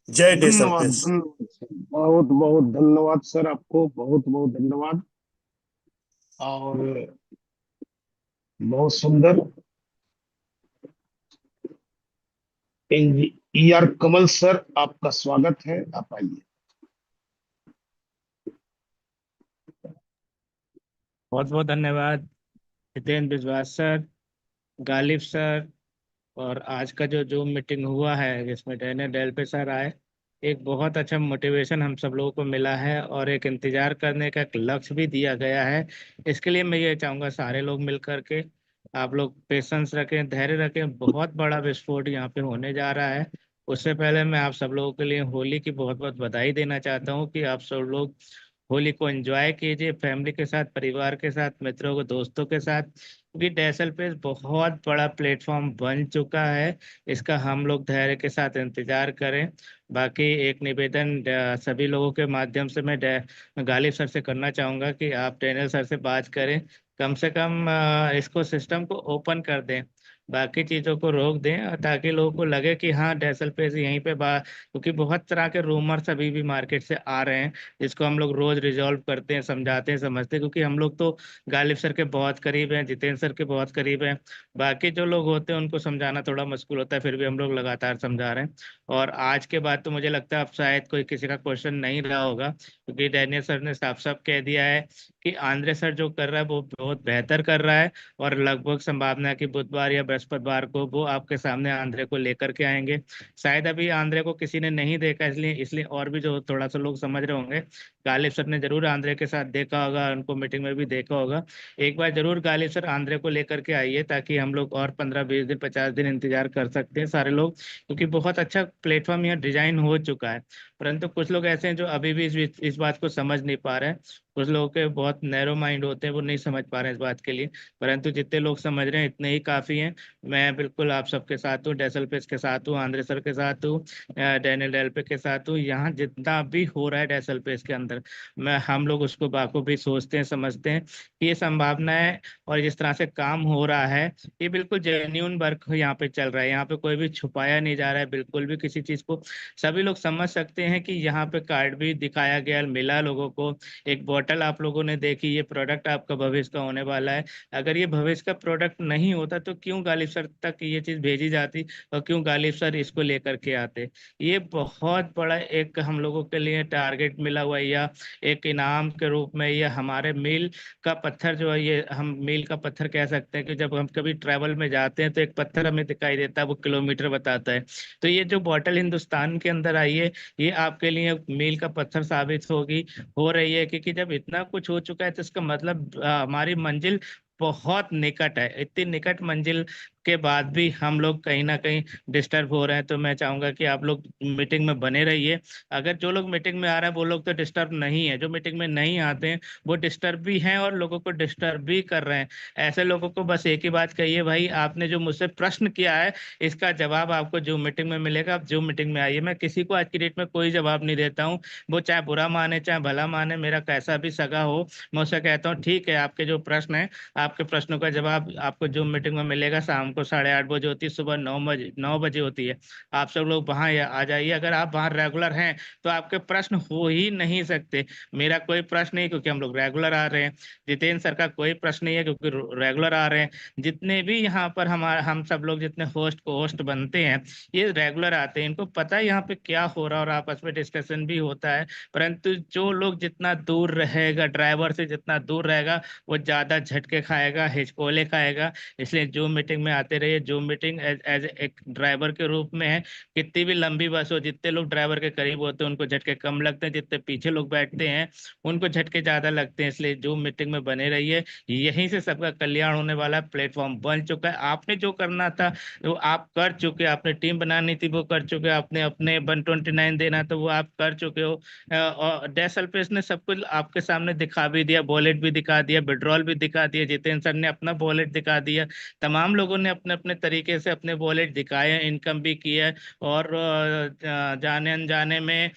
जय धन्यवाद डेसल्पेस। धन्यवाद सर, बहुत बहुत धन्यवाद सर, आपको बहुत बहुत धन्यवाद। और बहुत सुंदर। आर कमल सर, आपका स्वागत है, आप आइए। बहुत बहुत धन्यवाद जितेंद्र विश्वास सर, गालिब सर, और आज का जो जूम मीटिंग हुआ है जिसमें डेनियल डेल्पे सर आए, एक बहुत अच्छा मोटिवेशन हम सब लोगों को मिला है और एक इंतजार करने का एक लक्ष्य भी दिया गया है। इसके लिए मैं ये चाहूंगा सारे लोग मिल करके आप लोग पेशेंस रखें, धैर्य रखें। बहुत बड़ा विस्फोट यहाँ पे होने जा रहा है। उससे पहले मैं आप सब लोगों के लिए होली की बहुत बहुत बधाई देना चाहता हूँ कि आप सब लोग होली को एंजॉय कीजिए फैमिली के साथ, परिवार के साथ, मित्रों को, दोस्तों के साथ, क्योंकि डैसल पे बहुत बड़ा प्लेटफॉर्म बन चुका है। इसका हम लोग धैर्य के साथ इंतजार करें। बाकी एक निवेदन सभी लोगों के माध्यम से मैं गालिब सर से करना चाहूंगा कि आप डैनियल सर से बात करें, कम से कम इसको सिस्टम को ओपन कर दें, बाकी चीज़ों को रोक दें, और ताकि लोगों को लगे कि हाँ डैसल पे से यहीं पे क्योंकि बहुत तरह के रूमर्स अभी भी मार्केट से आ रहे हैं, जिसको हम लोग रोज रिजॉल्व करते हैं, समझाते हैं, समझते हैं, क्योंकि हम लोग तो गालिब सर के बहुत करीब हैं, जितेंद्र सर के बहुत करीब हैं। बाकी जो लोग होते हैं उनको समझाना थोड़ा मुश्किल होता है, फिर भी हम लोग लगातार समझा रहे हैं। और आज के बाद तो मुझे लगता है अब शायद कोई किसी का क्वेश्चन नहीं रहा होगा, क्योंकि डैनियल सर ने साफ साफ कह दिया है कि आंद्रे सर जो कर रहा है वो बहुत बेहतर कर रहा है, और लगभग संभावना है कि बुधवार या बृहस्पतिवार को वो आपके सामने आंद्रे को लेकर के आएंगे। शायद अभी आंद्रे को किसी ने नहीं देखा, इसलिए इसलिए और भी जो थोड़ा सा लोग समझ रहे होंगे। गालिब सर ने जरूर आंद्रे के साथ देखा होगा, उनको मीटिंग में भी देखा होगा। एक बार जरूर गालिब सर आंद्रे को लेकर के आइए, ताकि हम लोग और 15-20 दिन 50 दिन इंतजार कर सकते हैं सारे लोग, क्योंकि बहुत अच्छा प्लेटफॉर्म यहाँ डिजाइन हो चुका है। परंतु कुछ लोग ऐसे हैं जो अभी भी इस बात को समझ नहीं पा रहे हैं। कुछ लोगों के बहुत नैरो माइंड होते हैं, वो नहीं समझ पा रहे हैं इस बात के लिए। परंतु जितने लोग समझ रहे हैं इतने ही काफी हैं। मैं बिल्कुल आप सबके साथ हूँ, डैसल पेस के साथ हूँ, आंद्रे सर के साथ हूँ, डैनियल डेलपे के साथ हूँ। यहाँ जितना भी हो रहा है डैसल पेस के अंदर, मैं हम लोग उसको बाखूबी सोचते हैं, समझते हैं कि ये संभावना है, और जिस तरह से काम हो रहा है ये बिल्कुल जेन्यून वर्क यहाँ पे चल रहा है। यहाँ पे कोई भी छुपाया नहीं जा रहा है बिल्कुल भी किसी चीज को। सभी लोग समझ सकते हैं कि यहाँ पे कार्ड भी दिखाया गया, मिला लोगों को। एक बॉटल आप लोगों ने देखी, ये प्रोडक्ट आपका भविष्य का होने वाला है। अगर ये भविष्य का प्रोडक्ट नहीं होता तो क्यों गालिब सर तक ये चीज भेजी जाती, और क्यों गालिब सर इसको लेकर के आते। ये बहुत बड़ा एक हम लोगों के लिए टारगेट मिला हुआ है, या एक इनाम के रूप में। ये हमारे मील का पत्थर जो है, ये हम मील का पत्थर कह सकते हैं कि जब हम कभी ट्रैवल में जाते हैं तो एक पत्थर हमें दिखाई देता है, वो किलोमीटर बताता है। तो ये जो बॉटल हिंदुस्तान के अंदर आई है, ये आपके लिए मील का पत्थर साबित हो रही है, क्योंकि जब इतना कुछ हो चुका है तो इसका मतलब हमारी मंजिल बहुत निकट है। इतनी निकट मंजिल के बाद भी हम लोग कहीं ना कहीं डिस्टर्ब हो रहे हैं। तो मैं चाहूंगा कि आप लोग मीटिंग में बने रहिए। अगर जो लोग मीटिंग में आ रहे हैं वो लोग तो डिस्टर्ब नहीं है, जो मीटिंग में नहीं आते हैं वो डिस्टर्ब भी हैं और लोगों को डिस्टर्ब भी कर रहे हैं। ऐसे लोगों को बस एक ही बात कहिए, भाई आपने जो मुझसे प्रश्न किया है इसका जवाब आपको जो मीटिंग में मिलेगा, आप जो मीटिंग में आइए। मैं किसी को आज की डेट में कोई जवाब नहीं देता हूँ, वो चाहे बुरा माने चाहे भला माने, मेरा कैसा भी सगा हो, मैं उसे कहता हूँ ठीक है, आपके जो प्रश्न है, आपके प्रश्नों का जवाब आपको जो मीटिंग में मिलेगा। शाम को 8:30 बजे होती है, सुबह 9 बजे होती है। आप सब लोग वहां आ जाइए। अगर आप वहां रेगुलर हैं तो आपके प्रश्न हो ही नहीं सकते। मेरा कोई प्रश्न नहीं, क्योंकि हम लोग रेगुलर आ रहे हैं। जितेंद्र सर का कोई प्रश्न नहीं है, क्योंकि रेगुलर आ रहे हैं। जितने भी यहाँ पर हम सब लोग जितने होस्ट बनते हैं, ये रेगुलर आते हैं, इनको पता है यहाँ पे क्या हो रहा है, और आपस में डिस्कशन भी होता है। परंतु जो लोग जितना दूर रहेगा, ड्राइवर से जितना दूर रहेगा, वो ज्यादा झटके खाएगा, हिचकोले खाएगा। इसलिए जो मीटिंग में आते रहिए। जो मीटिंग एज एक ड्राइवर के रूप में है, कितनी भी लंबी बस हो, जितने लोग ड्राइवर के करीब होते हैं उनको झटके कम लगते हैं, जितने पीछे लोग बैठते हैं उनको झटके ज्यादा लगते हैं। इसलिए जो मीटिंग में बने रहिए, यहीं से सबका कल्याण होने वाला है। प्लेटफॉर्म बन चुका है, आपने जो करना था वो आप कर चुके, आपने टीम बनानी थी वो कर चुके, आपने अपने 129 देना तो वो आप कर चुके हो। और डैसल पेस ने सब कुछ आपके सामने दिखा भी दिया, वॉलेट भी दिखा दिया, विड्रॉल भी दिखा दिया, जितेंद्र सर ने अपना वॉलेट दिखा दिया, तमाम लोगों ने अपने अपने तरीके से अपने वॉलेट दिखाए, इनकम भी की है, और जाने अनजाने में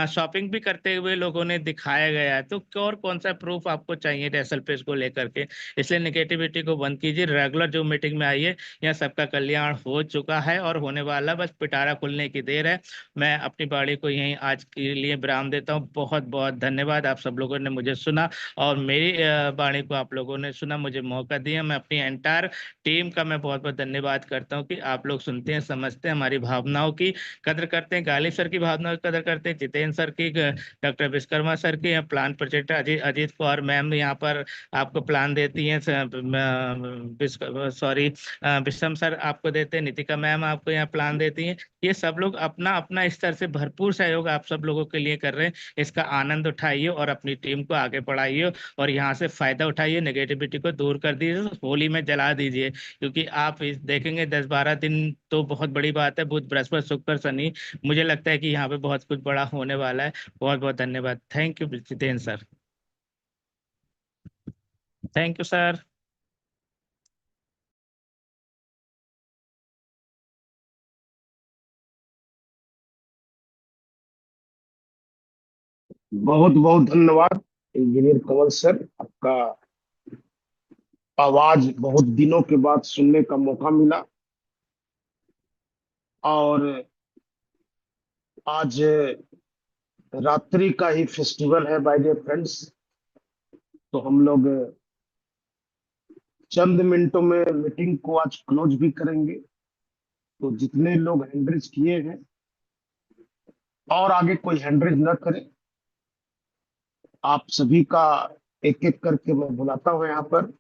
शॉपिंग भी करते हुए लोगों ने दिखाया गया है। तो और कौन सा प्रूफ आपको चाहिए डैसल पेस को लेकर के। इसलिए नेगेटिविटी को बंद कीजिए, रेगुलर जो मीटिंग में आइए। यहाँ सबका कल्याण हो चुका है और होने वाला, बस पिटारा खुलने की देर है। मैं अपनी बाड़ी को यहीं आज के लिए विराम देता हूँ। बहुत बहुत धन्यवाद, आप सब लोगों ने मुझे सुना और मेरी वाणी को आप लोगों ने सुना। मुझे मौका दिया। मैं अपनी एंटायर टीम का मैं बहुत बहुत धन्यवाद करता हूँ कि आप लोग सुनते हैं, समझते हैं, हमारी भावनाओं की कदर करते हैं, गालिब सर की भावनाओं की कदर करते हैं, जितेंद्र सर की, डॉक्टर विश्वकर्मा सर की, plan project Ajit Kaur ma'am यहाँ पर आपको प्लान देती हैं, सॉरी विषम सर आपको देते हैं, नितिका मैम आपको यहाँ प्लान देती हैं। ये सब लोग अपना अपना स्तर से भरपूर सहयोग आप सब लोगों के लिए कर रहे हैं। इसका आनंद उठाइए और अपनी टीम को आगे बढ़ाइए और यहाँ से फायदा उठाइए, नेगेटिविटी को दूर कर दीजिए, होली में जला दीजिए, क्योंकि आप देखेंगे 10-12 दिन तो बहुत बड़ी बात है, बुध बृहस्पति शुक्र शनि, मुझे लगता है कि यहाँ पे बहुत कुछ बड़ा होने वाला है। बहुत बहुत धन्यवाद। Thank you Jitendra sir. Thank you sir. बहुत बहुत धन्यवाद इंजीनियर कंवल सर, आपका आवाज बहुत दिनों के बाद सुनने का मौका मिला। और आज रात्रि का ही फेस्टिवल है बाय डियर फ्रेंड्स, तो हम लोग चंद मिनटों में मीटिंग को आज क्लोज भी करेंगे। तो जितने लोग हैंडरेज किए हैं और आगे कोई हैंडरेज न करे, आप सभी का एक एक करके मैं बुलाता हूं यहाँ पर।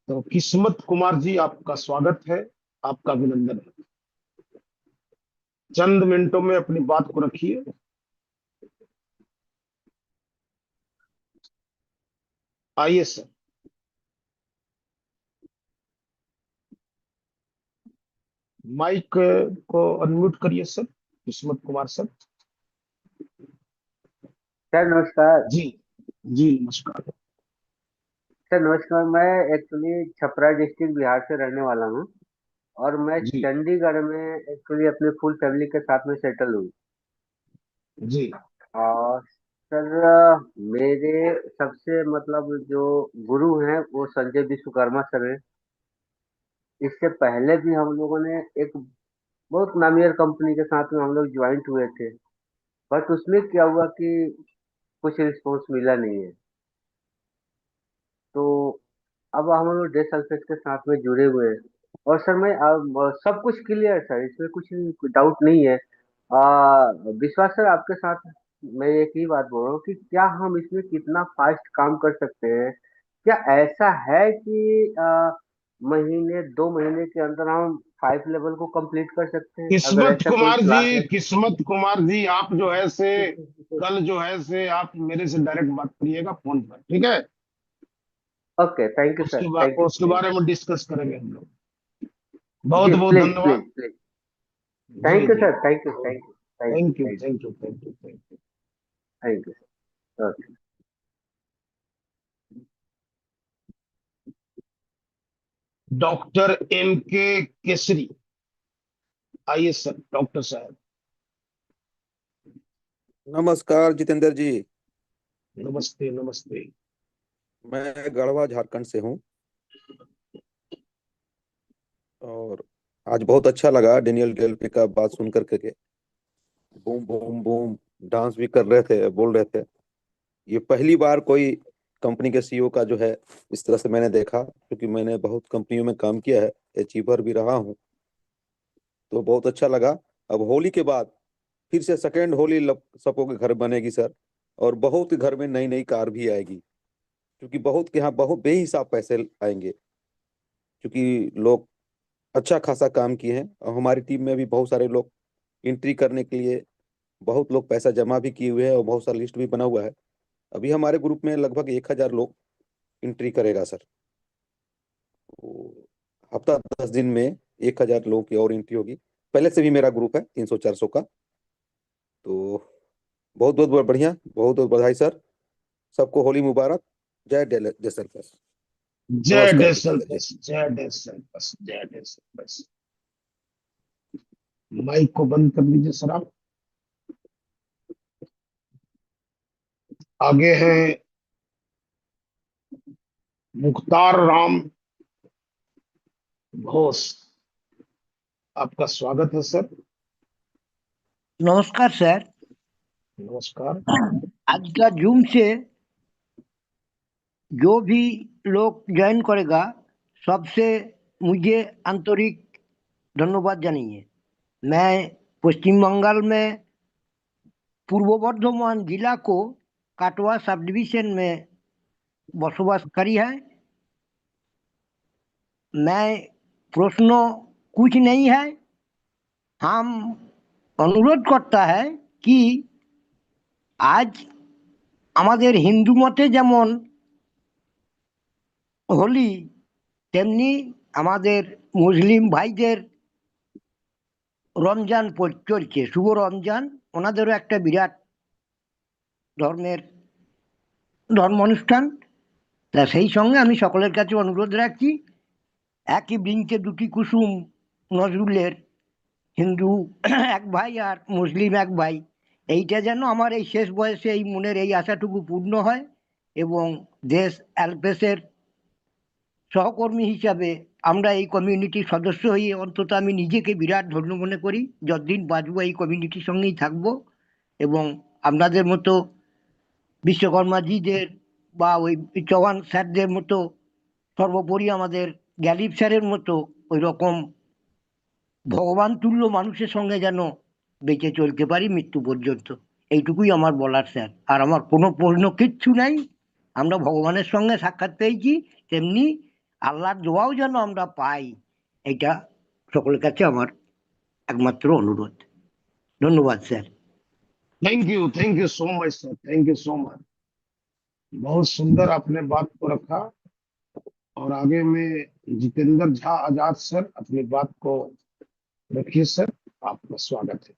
तो किस्मत कुमार जी, आपका स्वागत है, आपका अभिनंदन है। चंद मिनटों में अपनी बात को रखिए। आइए सर। माइक को अनम्यूट करिए सर, किस्मत कुमार सर। सर नमस्कार। जी जी नमस्कार। सर नमस्कार, मैं एक्चुअली छपरा डिस्ट्रिक्ट बिहार से रहने वाला हूँ और मैं जी चंडीगढ़ में एक्चुअली अपने फुल फैमिली के साथ में सेटल हूँ। जी और सर मेरे सबसे मतलब जो गुरु हैं वो संजय विश्वकर्मा सर हैं। इससे पहले भी हम लोगों ने एक बहुत नामियर कंपनी के साथ में हम लोग ज्वाइंट हुए थे, बट उसमें क्या हुआ कि कुछ रिस्पॉन्स मिला नहीं है। तो अब हम लोग डे सल्फेट के साथ में जुड़े हुए हैं। और सर मैं सब कुछ क्लियर है सर, इसमें कुछ डाउट नहीं है। विश्वास सर आपके साथ मैं एक ही बात बोल रहा हूँ कि क्या हम इसमें कितना फास्ट काम कर सकते हैं? क्या ऐसा है कि महीने 2 महीने के अंदर हम 5 लेवल को कंप्लीट कर सकते हैं, अगर किस्मत ऐसा कोई कुमार प्लान जी, है? किस्मत कुमार जी, आप जो है से कल जो है से आप मेरे से डायरेक्ट बात करिएगा फोन पर, ठीक है? Okay, thank you sir, thank you उसके थैंक बारे में डिस्कस करेंगे हम लोग। यू। बहुत जी बहुत प्लीज धन्यवाद। Please please. जी थैंक यू जी sir, thank you thank you thank you thank you thank thank you thank you thank you. Thank you sir. Okay. Doctor M K Kesari, आइए सर डॉक्टर साहब। नमस्कार जितेंद्र जी। नमस्ते नमस्ते। मैं गढ़वा झारखंड से हूँ और आज बहुत अच्छा लगा डेनियल डेलपी का बात सुन करके। बूम बूम बूम डांस भी कर रहे थे, बोल रहे थे। ये पहली बार कोई कंपनी के सीईओ का जो है इस तरह से मैंने देखा, क्योंकि मैंने बहुत कंपनियों में काम किया है, अचीवर भी रहा हूँ, तो बहुत अच्छा लगा। अब होली के बाद फिर से सेकेंड होली सबों के घर बनेगी सर, और बहुत के घर में नई नई कार भी आएगी, क्योंकि बहुत के यहाँ बहुत बेहिसाब पैसे आएंगे, क्योंकि लोग अच्छा खासा काम किए हैं। और हमारी टीम में भी बहुत सारे लोग एंट्री करने के लिए बहुत लोग पैसा जमा भी किए हुए हैं और बहुत सारा लिस्ट भी बना हुआ है। अभी हमारे ग्रुप में लगभग 1000 लोग एंट्री करेगा सर। तो हफ्ता 10 दिन में 1000 लोगों की और एंट्री होगी। पहले से भी मेरा ग्रुप है 300-400 का। तो बहुत बहुत बढ़िया, बहुत बहुत बधाई सर। सबको होली मुबारक। जय जयसलकर। जय नमस्कार डेसल जितेंद्र जी। बस, जय डेसल बस, जय डेसल बस। माइक को बंद कर लीजिए सर आप। आगे हैं मुख्तार राम घोष, आपका स्वागत है सर। नमस्कार सर। नमस्कार। आज का जूम से जो भी लोग ज्वाइन करेगा सबसे मुझे आंतरिक धन्यवाद जानिए। मैं पश्चिम बंगाल में पूर्व बर्धमान जिला को काटवा सब डिवीजन में बसवासकारी है। मैं प्रश्न कुछ नहीं है, हम अनुरोध करता है कि आज আমাদের হিন্দু মতে যেমন হোলি, তেমনি আমাদের মুসলিম ভাইদের রমজান চলছে, শুভ রমজান। ওনাদেরও একটা বিরাট ধর্মের ধর্ম অনুষ্ঠান। তা সেই সঙ্গে আমি সকলের কাছে অনুরোধ রাখছি, একই বৃন্তে দুটি কুসুম নজরুলের, হিন্দু এক ভাই আর মুসলিম এক ভাই, এইটা যেন আমার এই শেষ বয়সে এই মনের এই আশাটুকু পূর্ণ হয় এবং দেশ অ্যালপেসের সহকর্মী হিসাবে আমরা এই কমিউনিটির সদস্য হয়ে অন্তত আমি নিজেকে বিরাট ধন্য মনে করি। যতদিন বাঁচবো এই কমিউনিটির সঙ্গেই থাকবো এবং আপনাদের মতো বিশ্বকর্মাজিদের বা ওই চৌহান স্যারদের মতো, সর্বোপরি আমাদের গ্যালিব স্যারের মতো ওই রকম ভগবান তুল্য মানুষের সঙ্গে যেন বেঁচে চলতে পারি মৃত্যু পর্যন্ত, এইটুকুই আমার বলার স্যার। আর আমার কোনো প্রশ্ন কিচ্ছু নাই। আমরা ভগবানের সঙ্গে সাক্ষাৎ পেয়েছি, তেমনি আল্লাহর দোয়াও যেন আমরা পাই, এটা সকলের কাছে আমার একমাত্র অনুরোধ। ধন্যবাদ sir. Thank you so much sir, thank you so much. बहुत सुंदर आपने बात को रखा। और आगे में जितेंद्र झा आजाद सर अपनी बात को रखिए सर, आपका स्वागत है।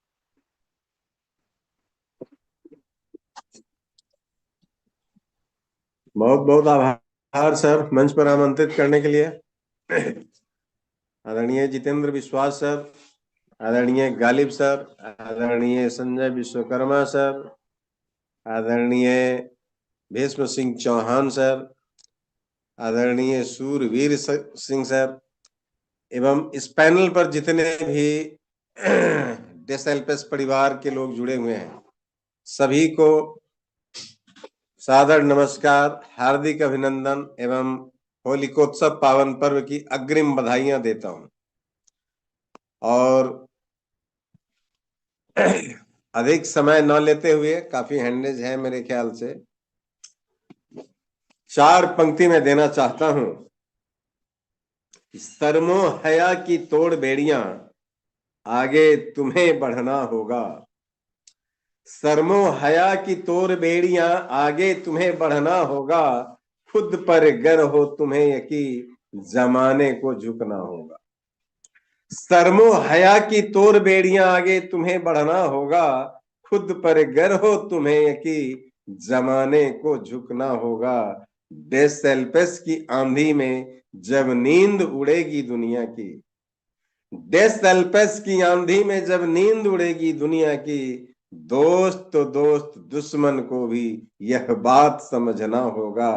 बहुत बहुत आभार सर मंच पर आमंत्रित करने के लिए। आदरणीय जितेंद्र विश्वास सर, आदरणीय गालिब सर, आदरणीय संजय विश्वकर्मा सर, आदरणीय भीष्म सिंह चौहान सर, आदरणीय सूरवीर सिंह सर, एवं इस पैनल पर जितने भी डेसएलपीएस परिवार के लोग जुड़े हुए हैं, सभी को सादर नमस्कार, हार्दिक अभिनंदन एवं होलिकोत्सव पावन पर्व की अग्रिम बधाइयां देता हूं। और अधिक समय न लेते हुए, काफी हैंडेज है मेरे ख्याल से, 4 पंक्ति में देना चाहता हूं। शर्मो हया की तोड़ बेड़ियां, आगे तुम्हें बढ़ना होगा। शर्मो हया की तोड़ बेड़ियां, आगे तुम्हें बढ़ना होगा। खुद पर गर्व हो तुम्हें यकी, जमाने को झुकना होगा। शर्मो हया की तोड़ बेड़ियां, आगे तुम्हें बढ़ना होगा। खुद पर गर्व हो तुम्हें यकी, जमाने को झुकना होगा। डेसएलपीएस की आंधी में जब नींद उड़ेगी दुनिया की, डेसएलपीएस की आंधी में जब नींद उड़ेगी दुनिया की, दोस्त तो दोस्त दुश्मन को भी यह बात समझना होगा।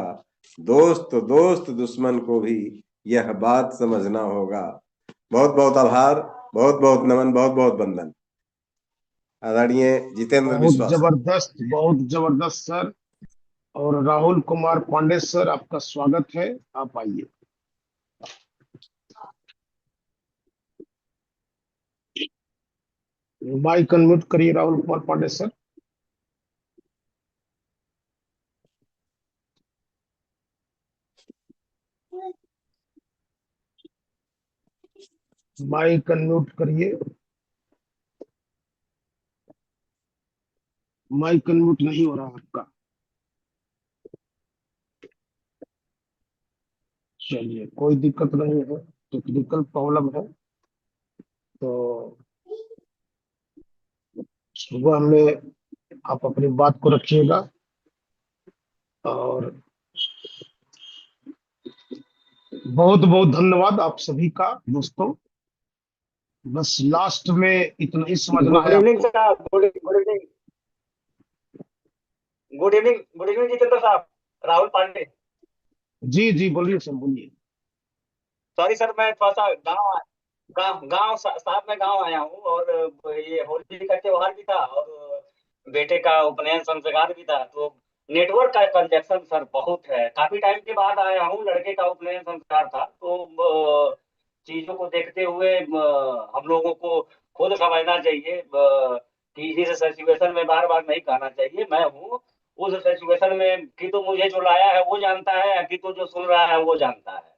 दोस्त तो दोस्त दुश्मन को भी यह बात समझना होगा। बहुत बहुत आभार, बहुत बहुत नमन, बहुत बहुत वंदन। आदरणीय जितेंद्र विश्वास। बहुत जबरदस्त सर। और राहुल कुमार पांडे सर, आपका स्वागत है, आप आइए। माइक अनम्यूट करिए Rahul Kumar Pandey sir. Mic unmute करिए। माइक अनम्यूट नहीं हो रहा आपका। चलिए, कोई दिक्कत नहीं है, टेक्निकल प्रॉब्लम है। तो सुबह में आप अपनी बात को रखिएगा। और बहुत बहुत धन्यवाद आप सभी का दोस्तों। बस लास्ट में इतना ही समझना है। गुड इवनिंग साहब, good evening, good evening, good evening Jitendra साहब, राहुल पांडे। जी जी बोलिए सर, बोलिए। सॉरी सर, मैं थोड़ा सा गांव साहब में गांव आया हूँ, और ये होली का त्योहार भी था और बेटे का उपनयन संस्कार भी था, तो नेटवर्क का कंजेक्शन सर बहुत है। काफी टाइम के बाद आया हूँ, लड़के का उपनयन संस्कार था, तो चीजों को देखते हुए हम लोगों को खुद समझना चाहिए कि इस सिचुएशन में बार बार नहीं कहना चाहिए। मैं हूँ उस सिचुएशन में कि तो मुझे जो लाया है वो जानता है, कि तो जो सुन रहा है वो जानता है।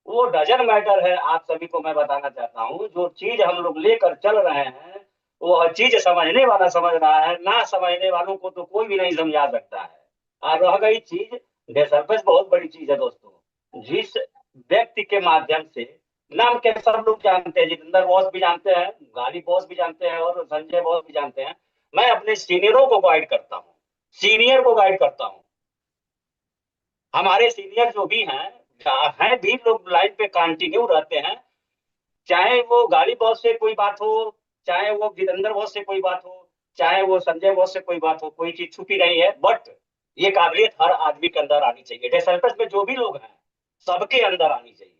वो डजन मैटर है। आप सभी को मैं बताना चाहता हूँ, जो चीज हम लोग लेकर चल रहे हैं वो हर चीज समझने वाला समझ रहा है, ना समझने वालों को तो कोई भी नहीं समझा सकता है। और रह गई चीज, डेसर्फेस बहुत बड़ी चीज है दोस्तों। जिस व्यक्ति के माध्यम से, नाम के सब लोग जानते हैं, जितेंद्र बॉस भी जानते हैं, गाली बॉस भी जानते हैं और संजय बॉस भी जानते हैं। मैं अपने सीनियरों को गाइड करता हूँ, सीनियर को गाइड करता हूँ। हमारे सीनियर जो भी हैं भी लोग लाइन पे कंटिन्यू रहते हैं, चाहे वो गाली बॉस से कोई बात हो, चाहे वो जितेंद्र बॉस से कोई बात हो, चाहे वो संजय बॉस से कोई बात हो, कोई चीज छुपी नहीं है। बट ये काबिलियत हर आदमी के अंदर आनी चाहिए। डेसर्फेस में जो भी लोग हैं सबके अंदर आनी चाहिए।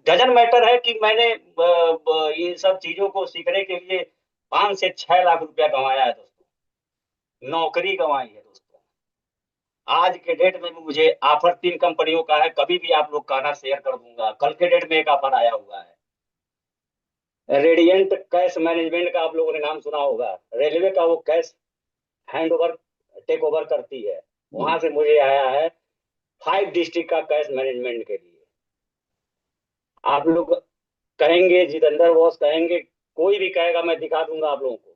डजन मैटर है कि मैंने इन सब चीजों को सीखने के लिए 5 से 6 लाख रुपया कमाया है दोस्तों, नौकरी कमाई है दोस्तों। आज के डेट में मुझे ऑफर 3 कंपनियों का है, कभी भी आप लोग कहना शेयर कर दूंगा। कल के डेट में एक ऑफर आया हुआ है, रेडियंट कैश मैनेजमेंट का आप लोगों ने नाम सुना होगा। रेलवे का वो cash hand over take over करती है, वहां से मुझे आया है 5 डिस्ट्रिक्ट का कैश मैनेजमेंट के लिए। आप लोग कहेंगे, जितेंद्र बॉस कहेंगे, कोई भी कहेगा, मैं दिखा दूंगा आप लोगों को।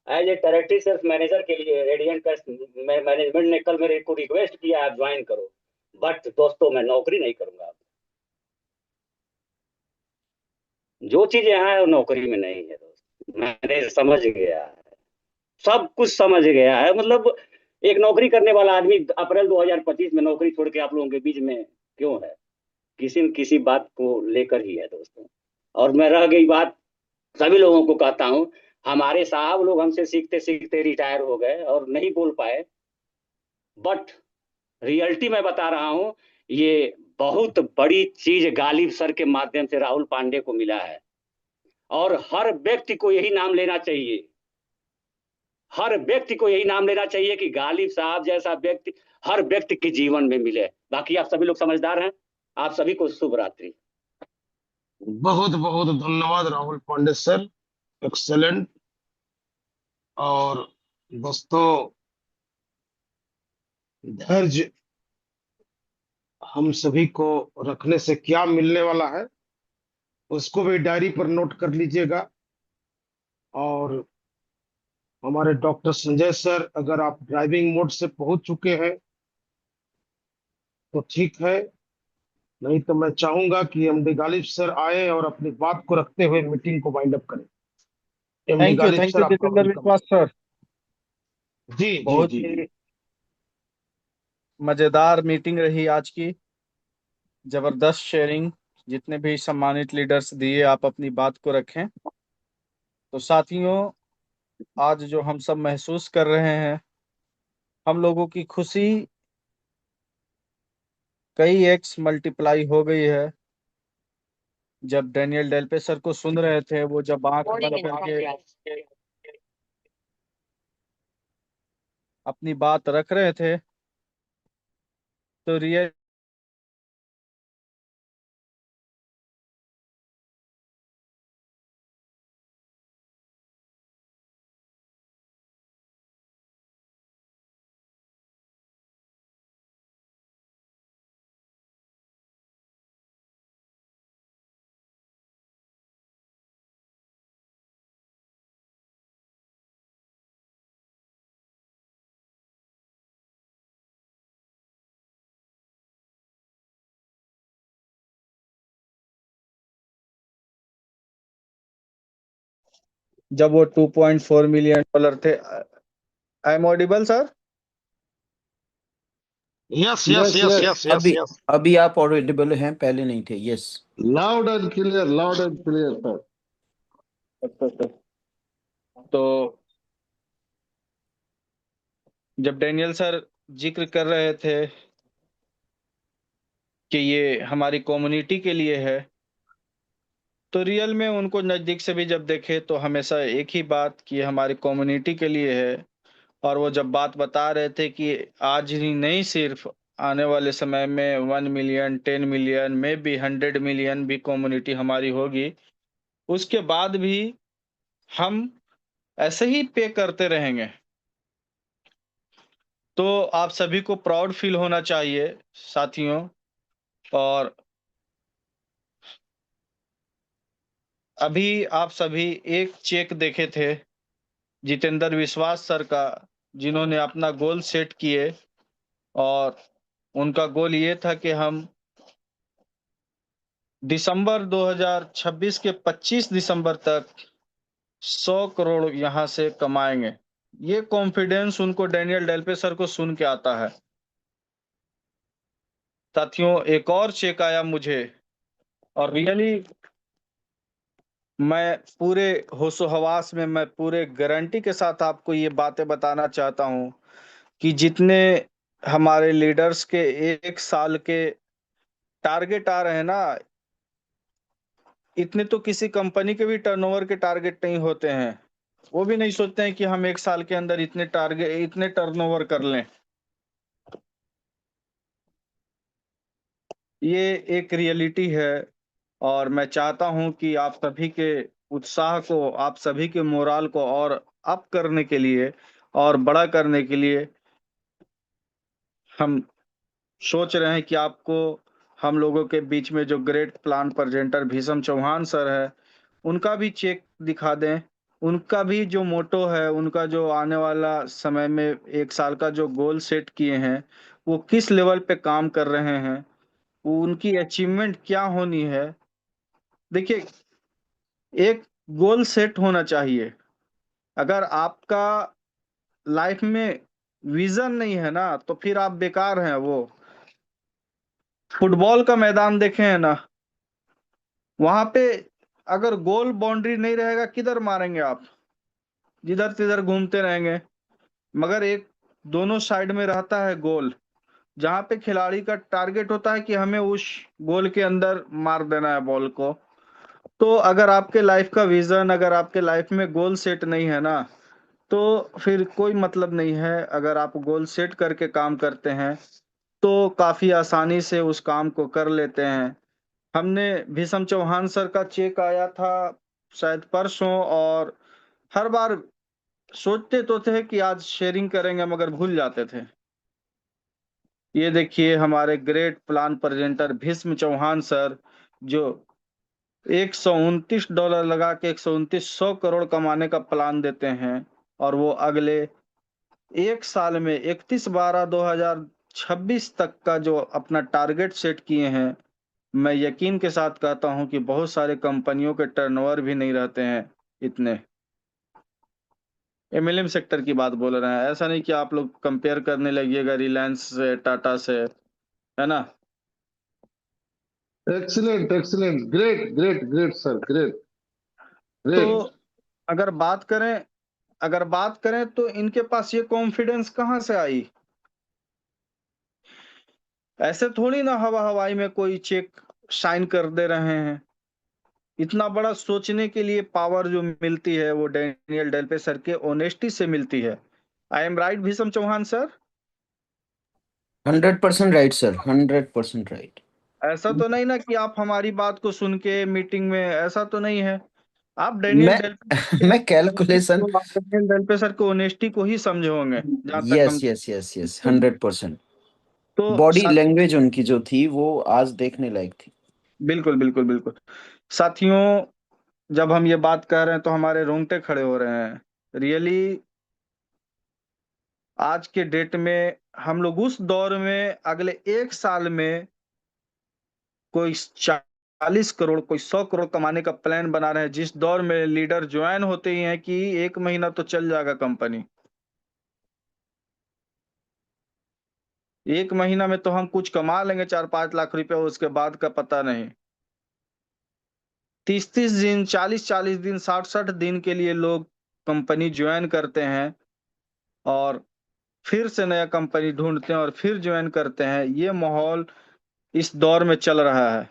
As a territory sales manager के लिए रेडियंट कैश मैनेजमेंट ने कल मेरे को रिक्वेस्ट किया आप ज्वाइन करो। बट दोस्तों मैं नौकरी नहीं करूंगा। जो चीज यहाँ है वो नौकरी में नहीं है दोस्त। मैंने समझ गया है, सब कुछ समझ गया है। मतलब एक नौकरी करने वाला आदमी अप्रैल 2025 में नौकरी छोड़ के आप लोगों के बीच में क्यों है? किसी न किसी बात को लेकर ही है दोस्तों। और मैं रह गई बात, सभी लोगों को कहता हूं, हमारे साहब लोग हमसे सीखते सीखते रिटायर हो गए और नहीं बोल पाए। बट रियलिटी मैं बता रहा हूं, ये बहुत बड़ी चीज गालिब सर के माध्यम से राहुल पांडे को मिला है। और हर व्यक्ति को यही नाम लेना चाहिए, हर व्यक्ति को यही नाम लेना चाहिए कि गालिब साहब जैसा व्यक्ति हर व्यक्ति के जीवन में मिले। बाकी आप सभी लोग समझदार हैं। आप सभी को शुभ रात्रि। बहुत बहुत धन्यवाद राहुल पांडे सर, एक्सेलेंट। और दोस्तों, धैर्य हम सभी को रखने से क्या मिलने वाला है उसको भी डायरी पर नोट कर लीजिएगा। और हमारे डॉक्टर संजय सर, अगर आप ड्राइविंग मोड से पहुंच चुके हैं तो ठीक है, नहीं तो मैं चाहूंगा कि एमडी गालिब सर आए और अपनी बात को रखते हुए मीटिंग को वाइंड अप करें। MD Ghalib thank sir, you आपका जितेंद्र वेलकम। विश्वास सर। जी जी बहुत जी जी। ही मजेदार मीटिंग रही आज की, जबरदस्त शेयरिंग। जितने भी सम्मानित लीडर्स दिए, आप अपनी बात को रखें। तो साथियों, आज जो हम सब महसूस कर रहे हैं, हम लोगों की खुशी कई एक्स मल्टीप्लाई हो गई है। जब डैनियल डेल्पे सर को सुन रहे थे, वो जब आंख बंद करके अपनी बात रख रहे थे, तो रियल जब वो $2.4 मिलियन थे। I am audible sir? Yes yes yes yes yes अभी यस, अभी आप ऑडिबल हैं, पहले नहीं थे। Yes. Loud and clear, loud and clear sir. तो जब डैनियल सर जिक्र कर रहे थे कि ये हमारी कम्युनिटी के लिए है, तो रियल में उनको नज़दीक से भी जब देखे तो हमेशा एक ही बात कि हमारी कम्युनिटी के लिए है। और वो जब बात बता रहे थे कि आज ही नहीं, सिर्फ आने वाले समय में 1 मिलियन, 10 मिलियन में भी 100 मिलियन भी कम्युनिटी हमारी होगी, उसके बाद भी हम ऐसे ही पे करते रहेंगे। तो आप सभी को प्राउड फील होना चाहिए साथियों। और अभी आप सभी एक चेक देखे थे जितेंद्र विश्वास सर का, जिन्होंने अपना गोल सेट किए, और उनका गोल ये था कि हम दिसंबर 2026 के 25 दिसंबर तक 100 करोड़ यहाँ से कमाएंगे। ये कॉन्फिडेंस उनको डैनियल डेल्पे सर को सुन के आता है। साथियों, एक और चेक आया मुझे, और रियली मैं पूरे होशो हवास में, मैं पूरे गारंटी के साथ आपको ये बातें बताना चाहता हूँ कि जितने हमारे लीडर्स के 1 साल के टारगेट आ रहे हैं ना, इतने तो किसी कंपनी के भी टर्नओवर के टारगेट नहीं होते हैं। वो भी नहीं सोचते हैं कि हम 1 साल के अंदर इतने टर्नओवर कर लें। ये एक रियलिटी है, और मैं चाहता हूं कि आप सभी के उत्साह को, आप सभी के मोराल को और अप करने के लिए और बड़ा करने के लिए हम सोच रहे हैं कि आपको हम लोगों के बीच में जो great plan presenter Bhisham Chauhan sir है, उनका भी चेक दिखा दें। उनका भी जो मोटो है, उनका जो आने वाला समय में 1 साल का जो गोल सेट किए हैं, वो किस लेवल पे काम कर रहे हैं, वो उनकी अचीवमेंट क्या होनी है। देखिए, एक गोल सेट होना चाहिए। अगर आपका लाइफ में विजन नहीं है ना, तो फिर आप बेकार हैं। वो फुटबॉल का मैदान देखे हैं ना, वहां पे अगर गोल बाउंड्री नहीं रहेगा, किधर मारेंगे आप? जिधर तिधर घूमते रहेंगे। मगर एक दोनों साइड में रहता है गोल, जहां पे खिलाड़ी का टारगेट होता है कि हमें उस गोल के अंदर मार देना है बॉल को। तो अगर आपके लाइफ का विजन, अगर आपके लाइफ में गोल सेट नहीं है ना, तो फिर कोई मतलब नहीं है। अगर आप गोल सेट करके काम करते हैं तो काफी आसानी से उस काम को कर लेते हैं। हमने भीषम चौहान सर का चेक आया था शायद परसों, और हर बार सोचते तो थे कि आज शेयरिंग करेंगे, मगर भूल जाते थे। ये देखिए हमारे great plan presenter Bhishma Chauhan sir, जो $129 लगा के 129 करोड़ कमाने का प्लान देते हैं, और वो अगले 1 साल में 31/12/2026 तक का जो अपना टारगेट सेट किए हैं, मैं यकीन के साथ कहता हूं कि बहुत सारे कंपनियों के टर्नओवर भी नहीं रहते हैं इतने। एमएलएम सेक्टर की बात बोल रहे हैं, ऐसा नहीं कि आप लोग कंपेयर करने लगिएगा रिलायंस से, टाटा से, है ना। Excellent excellent, great great great sir, great तो ग्रेट। अगर बात करें अगर बात करें तो इनके पास ये कॉन्फिडेंस कहाँ से आई? ऐसे थोड़ी ना हवा हवाई में कोई चेक साइन कर दे रहे हैं। इतना बड़ा सोचने के लिए पावर जो मिलती है, वो डैनियल डेल्पे सर के ऑनेस्टी से मिलती है। I am right Bhisham Chauhan sir? 100% right sir, 100% right. ऐसा तो नहीं ना कि आप हमारी बात को सुन के मीटिंग में, ऐसा तो नहीं है। आप डैनियल डेल्पे मैं कैलकुलेशन, आप डैनियल डेल्पे सर के ऑनेस्टी को ही समझे होंगे, जहां तक यस हम। Yes yes yes, 100%। तो बॉडी लैंग्वेज उनकी जो थी वो आज देखने लायक थी। बिल्कुल बिल्कुल बिल्कुल। साथियों, जब हम ये बात कर रहे हैं तो हमारे रोंगटे खड़े हो रहे हैं। रियली आज के डेट में हम लोग उस दौर में अगले 1 साल में कोई 40 करोड़, कोई 100 करोड़ कमाने का प्लान बना रहे हैं, जिस दौर में लीडर ज्वाइन होते ही हैं कि 1 महीना तो चल जाएगा कंपनी। 1 महीना में तो हम कुछ कमा लेंगे 4-5 लाख रुपए, उसके बाद का पता नहीं। 30-30 दिन, 40-40 दिन, 60-60 दिन के लिए लोग कंपनी ज्वाइन करते हैं, और फिर से नया कंपनी ढूंढते हैं और फिर ज्वाइन करते हैं। ये माहौल इस दौर में चल रहा है।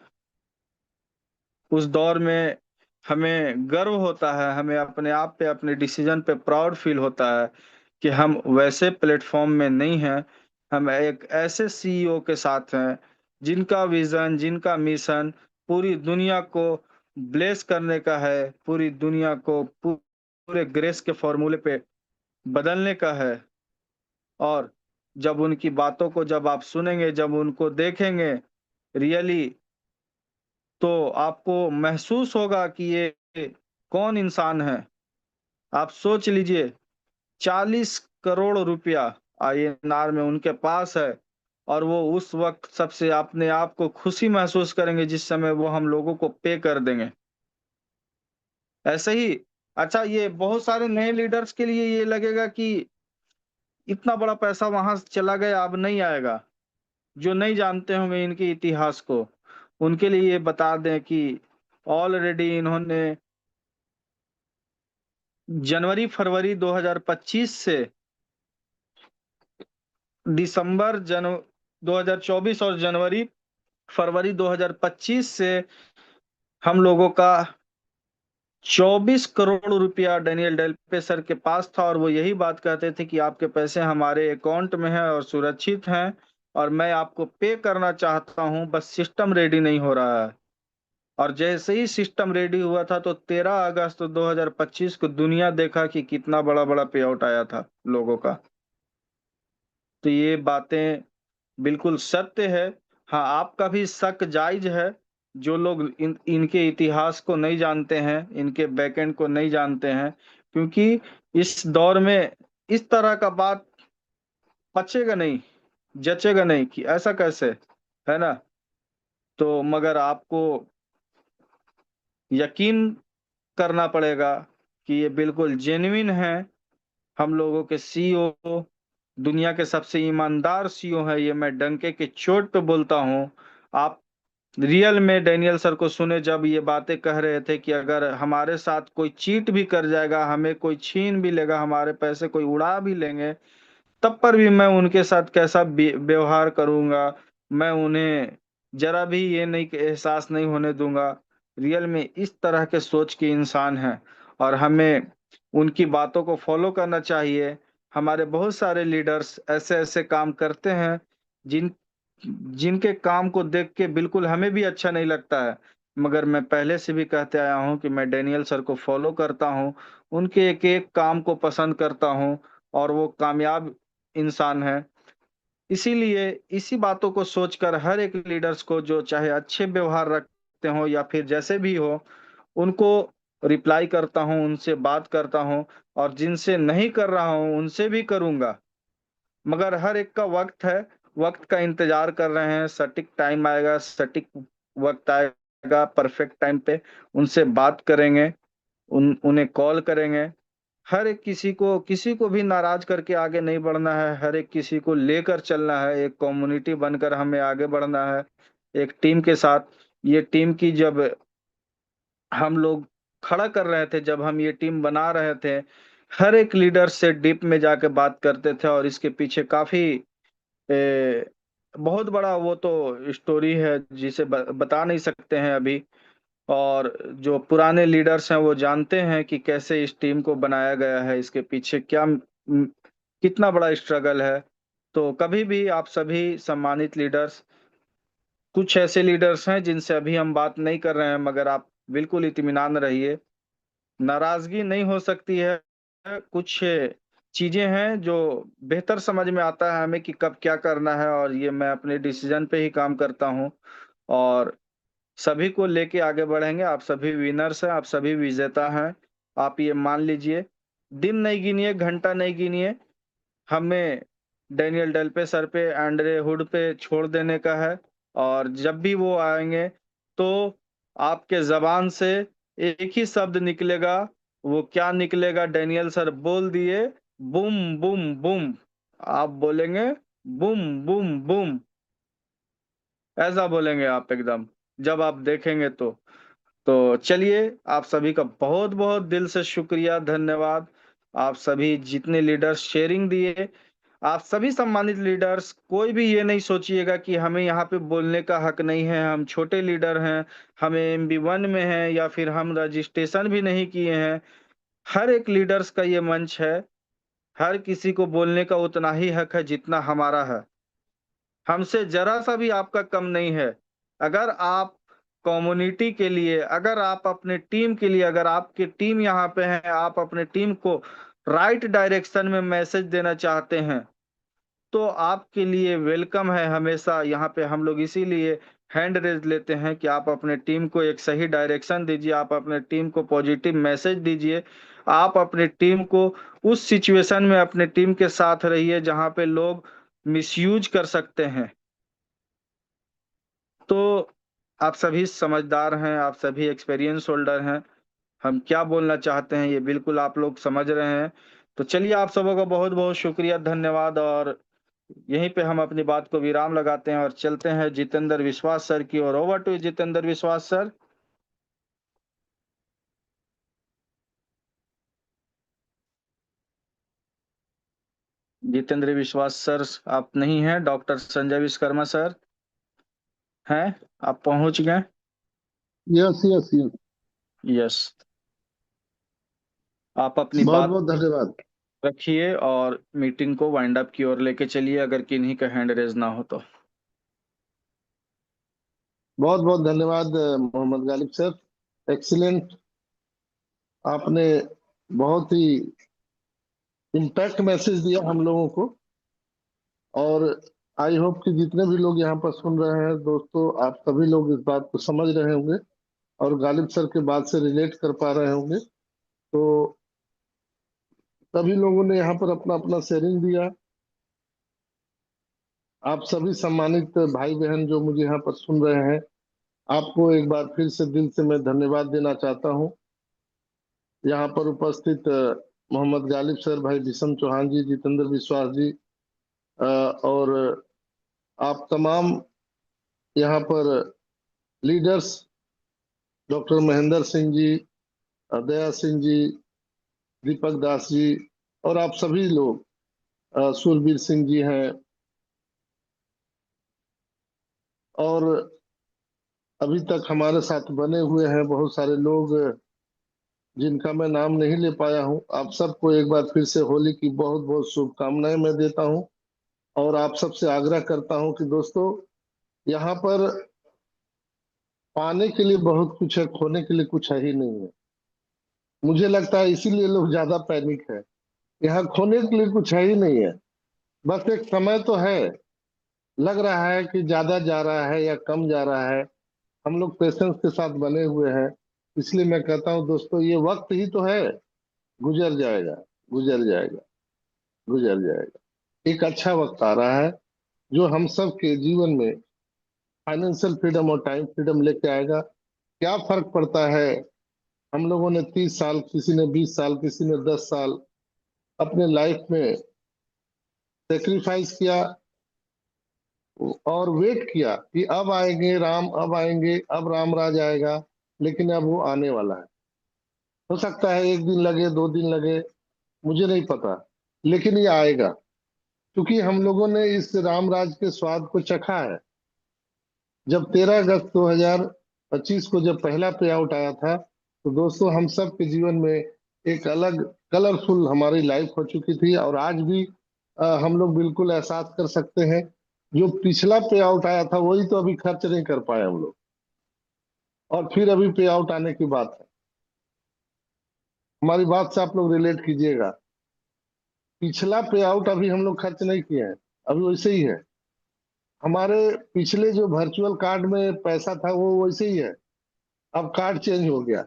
उस दौर में हमें गर्व होता है, हमें अपने आप पे, अपने डिसीजन पे प्राउड फील होता है कि हम वैसे प्लेटफॉर्म में नहीं हैं, हम एक ऐसे सीईओ के साथ हैं जिनका विजन, जिनका मिशन पूरी दुनिया को ब्लेस करने का है, पूरी दुनिया को पूरे ग्रेस के फॉर्मूले पे बदलने का है। और जब उनकी बातों को जब आप सुनेंगे, जब उनको देखेंगे रियली, तो आपको महसूस होगा कि ये कौन इंसान है। आप सोच लीजिए, 40 करोड़ रुपया INR में उनके पास है, और वो उस वक्त सबसे अपने आप को खुशी महसूस करेंगे जिस समय वो हम लोगों को पे कर देंगे। ऐसे ही अच्छा, ये बहुत सारे नए लीडर्स के लिए ये लगेगा कि इतना बड़ा पैसा वहां से चला गया, अब नहीं आएगा। जो नहीं जानते होंगे इनके इतिहास को, उनके लिए ये बता दें कि ऑलरेडी इन्होंने जनवरी-फरवरी 2025 से दिसंबर 2024 और जनवरी-फरवरी 2025 से हम लोगों का 24 करोड़ रुपया डेनियल डेल्पे सर के पास था, और वो यही बात कहते थे कि आपके पैसे हमारे अकाउंट में हैं और सुरक्षित हैं, और मैं आपको पे करना चाहता हूं, बस सिस्टम रेडी नहीं हो रहा है। और जैसे ही सिस्टम रेडी हुआ था तो 13 अगस्त 2025 को दुनिया देखा कि कितना बड़ा बड़ा पे आउट आया था लोगों का। तो ये बातें बिल्कुल सत्य है। हाँ, आपका भी शक जायज है। जो लोग इनके इतिहास को नहीं जानते हैं, इनके बैकएंड को नहीं जानते हैं, क्योंकि इस दौर में इस तरह का बात पचेगा नहीं, जचेगा नहीं कि ऐसा कैसे, है ना? तो मगर आपको यकीन करना पड़ेगा कि ये बिल्कुल जेन्युइन है। हम लोगों के सीईओ दुनिया के सबसे ईमानदार सीईओ है, ये मैं डंके की चोट पे बोलता हूँ। आप रियल में डेनियल सर को सुने जब ये बातें कह रहे थे कि अगर हमारे साथ कोई चीट भी कर जाएगा, हमें कोई छीन भी लेगा, हमारे पैसे कोई उड़ा भी लेंगे, तब पर भी मैं उनके साथ कैसा व्यवहार करूंगा, मैं उन्हें जरा भी ये नहीं एहसास नहीं होने दूंगा। रियल में इस तरह के सोच के इंसान हैं, और हमें उनकी बातों को फॉलो करना चाहिए। हमारे बहुत सारे लीडर्स ऐसे ऐसे काम करते हैं जिन जिनके काम को देख के बिल्कुल हमें भी अच्छा नहीं लगता है, मगर मैं पहले से भी कहते आया हूं कि मैं डेनियल सर को फॉलो करता हूं, उनके एक एक काम को पसंद करता हूं, और वो कामयाब इंसान है। इसीलिए इसी बातों को सोचकर हर एक लीडर्स को, जो चाहे अच्छे व्यवहार रखते हो या फिर जैसे भी हो, उनको रिप्लाई करता हूँ, उनसे बात करता हूँ, और जिनसे नहीं कर रहा हूँ उनसे भी करूंगा। मगर हर एक का वक्त है, वक्त का इंतजार कर रहे हैं, सटीक टाइम आएगा, सटीक वक्त आएगा, परफेक्ट टाइम पे उनसे बात करेंगे, उन्हें कॉल करेंगे। हर एक किसी को भी नाराज करके आगे नहीं बढ़ना है, हर एक किसी को लेकर चलना है, एक कम्युनिटी बनकर हमें आगे बढ़ना है, एक टीम के साथ। ये टीम की जब हम लोग खड़ा कर रहे थे, जब हम ये टीम बना रहे थे, हर एक लीडर से डीप में जाके बात करते थे, और इसके पीछे काफी बहुत बड़ा वो तो स्टोरी है जिसे बता नहीं सकते हैं अभी। और जो पुराने लीडर्स हैं वो जानते हैं कि कैसे इस टीम को बनाया गया है, इसके पीछे कितना बड़ा स्ट्रगल है। तो कभी भी आप सभी सम्मानित लीडर्स, कुछ ऐसे लीडर्स हैं जिनसे अभी हम बात नहीं कर रहे हैं, मगर आप बिल्कुल इत्मीनान रहिए, नाराजगी नहीं हो सकती है। कुछ चीजें हैं जो बेहतर समझ में आता है हमें कि कब क्या करना है, और ये मैं अपने डिसीजन पे ही काम करता हूँ, और सभी को लेके आगे बढ़ेंगे। आप सभी विनर्स हैं, आप सभी विजेता हैं। आप ये मान लीजिए, दिन नहीं गिनिए, घंटा नहीं गिनिए, हमें डेनियल डेल्पे सर पे, एंड्रे हुड पे छोड़ देने का है। और जब भी वो आएंगे तो आपके जबान से एक ही शब्द निकलेगा। वो क्या निकलेगा? डेनियल सर बोल दिए, बूम बूम बूम। आप बोलेंगे बूम बूम बूम, ऐसा बोलेंगे आप एकदम, जब आप देखेंगे तो चलिए, आप सभी का बहुत बहुत दिल से शुक्रिया, धन्यवाद। आप सभी जितने लीडर्स शेयरिंग दिए, आप सभी सम्मानित लीडर्स, कोई भी ये नहीं सोचिएगा कि हमें यहाँ पे बोलने का हक नहीं है, हम छोटे लीडर हैं, हमें MB1 में हैं, या फिर हम रजिस्ट्रेशन भी नहीं किए हैं। हर एक लीडर्स का ये मंच है, हर किसी को बोलने का उतना ही हक है जितना हमारा है। हमसे जरा सा भी आपका कम नहीं है। अगर आप कम्युनिटी के लिए, अगर आप अपने टीम के लिए, अगर आपकी टीम यहाँ पे है, आप अपने टीम को राइट डायरेक्शन में मैसेज देना चाहते हैं, तो आपके लिए वेलकम है हमेशा यहाँ पे। हम लोग इसीलिए हैंड रेज लेते हैं कि आप अपने टीम को एक सही डायरेक्शन दीजिए, आप अपने टीम को पॉजिटिव मैसेज दीजिए, आप अपने टीम को उस सिचुएशन में अपने टीम के साथ रहिए जहाँ पे लोग मिसयूज कर सकते हैं। तो आप सभी समझदार हैं, आप सभी एक्सपीरियंस होल्डर हैं। हम क्या बोलना चाहते हैं ये बिल्कुल आप लोग समझ रहे हैं। तो चलिए, आप सबों का बहुत बहुत शुक्रिया, धन्यवाद। और यहीं पे हम अपनी बात को विराम लगाते हैं और चलते हैं जितेंद्र विश्वास सर की ओर। ओवर टू जितेंद्र विश्वास सर। जितेंद्र विश्वास सर आप नहीं हैं। डॉक्टर संजय विश्वकर्मा सर हैं, आप पहुंच गए। Yes yes yes. यस, आप अपनी बहुत बात बहुत धन्यवाद। रखिए और मीटिंग को वाइंड अप की ओर लेके चलिए, अगर किन्हीं का हैंड रेज ना हो तो। बहुत बहुत धन्यवाद मोहम्मद गालिब सर, एक्सीलेंट। आपने बहुत ही इम्पैक्ट मैसेज दिया हम लोगों को, और आई होप कि जितने भी लोग यहाँ पर सुन रहे हैं दोस्तों, आप सभी लोग इस बात को समझ रहे होंगे और गालिब सर के बात से रिलेट कर पा रहे होंगे। तो सभी लोगों ने यहाँ पर अपना अपना शेयरिंग दिया। आप सभी सम्मानित भाई बहन जो मुझे यहाँ पर सुन रहे हैं, आपको एक बार फिर से दिल से मैं धन्यवाद देना चाहता हूँ। यहाँ पर उपस्थित मोहम्मद गालिब सर, भाई विषम चौहान जी, जितेंद्र विश्वास जी, और आप तमाम यहाँ पर लीडर्स, डॉक्टर महेंद्र सिंह जी, दया सिंह जी, दीपक दास जी, और आप सभी लोग, सुरबीर सिंह जी हैं, और अभी तक हमारे साथ बने हुए हैं बहुत सारे लोग जिनका मैं नाम नहीं ले पाया हूं। आप सबको एक बार फिर से होली की बहुत बहुत शुभकामनाएं मैं देता हूं, और आप सबसे आग्रह करता हूं कि दोस्तों, यहाँ पर पाने के लिए बहुत कुछ है, खोने के लिए कुछ है ही नहीं है। मुझे लगता है इसीलिए लोग ज्यादा पैनिक है। यहाँ खोने के लिए कुछ है ही नहीं है, बस एक समय तो है, लग रहा है कि ज्यादा जा रहा है या कम जा रहा है। हम लोग पेशेंस के साथ बने हुए हैं। इसलिए मैं कहता हूँ दोस्तों, ये वक्त ही तो है, गुजर जाएगा, गुजर जाएगा, गुजर जाएगा। एक अच्छा वक्त आ रहा है जो हम सब के जीवन में फाइनेंशियल फ्रीडम और टाइम फ्रीडम लेके आएगा। क्या फर्क पड़ता है, हम लोगों ने 30 साल, किसी ने 20 साल, किसी ने 10 साल अपने लाइफ में सेक्रीफाइस किया और वेट किया कि अब आएंगे राम, अब आएंगे, अब राम राज आएगा, लेकिन अब वो आने वाला है। हो सकता है 1 दिन लगे, 2 दिन लगे, मुझे नहीं पता, लेकिन ये आएगा, क्योंकि हम लोगों ने इस राम राज के स्वाद को चखा है। जब 13 अगस्त 2025 को जब पहला पे आउट आया था, तो दोस्तों हम सब के जीवन में एक अलग कलरफुल हमारी लाइफ हो चुकी थी, और आज भी हम लोग बिल्कुल एहसास कर सकते हैं। जो पिछला पे आउट आया था वही तो अभी खर्च नहीं कर पाए हम लोग, और फिर अभी पे आउट आने की बात है। हमारी बात से आप लोग रिलेट कीजिएगा। पिछला पे आउट अभी हम लोग खर्च नहीं किए हैं, अभी वैसे ही है। हमारे पिछले जो वर्चुअल कार्ड में पैसा था वो वैसे ही है, अब कार्ड चेंज हो गया,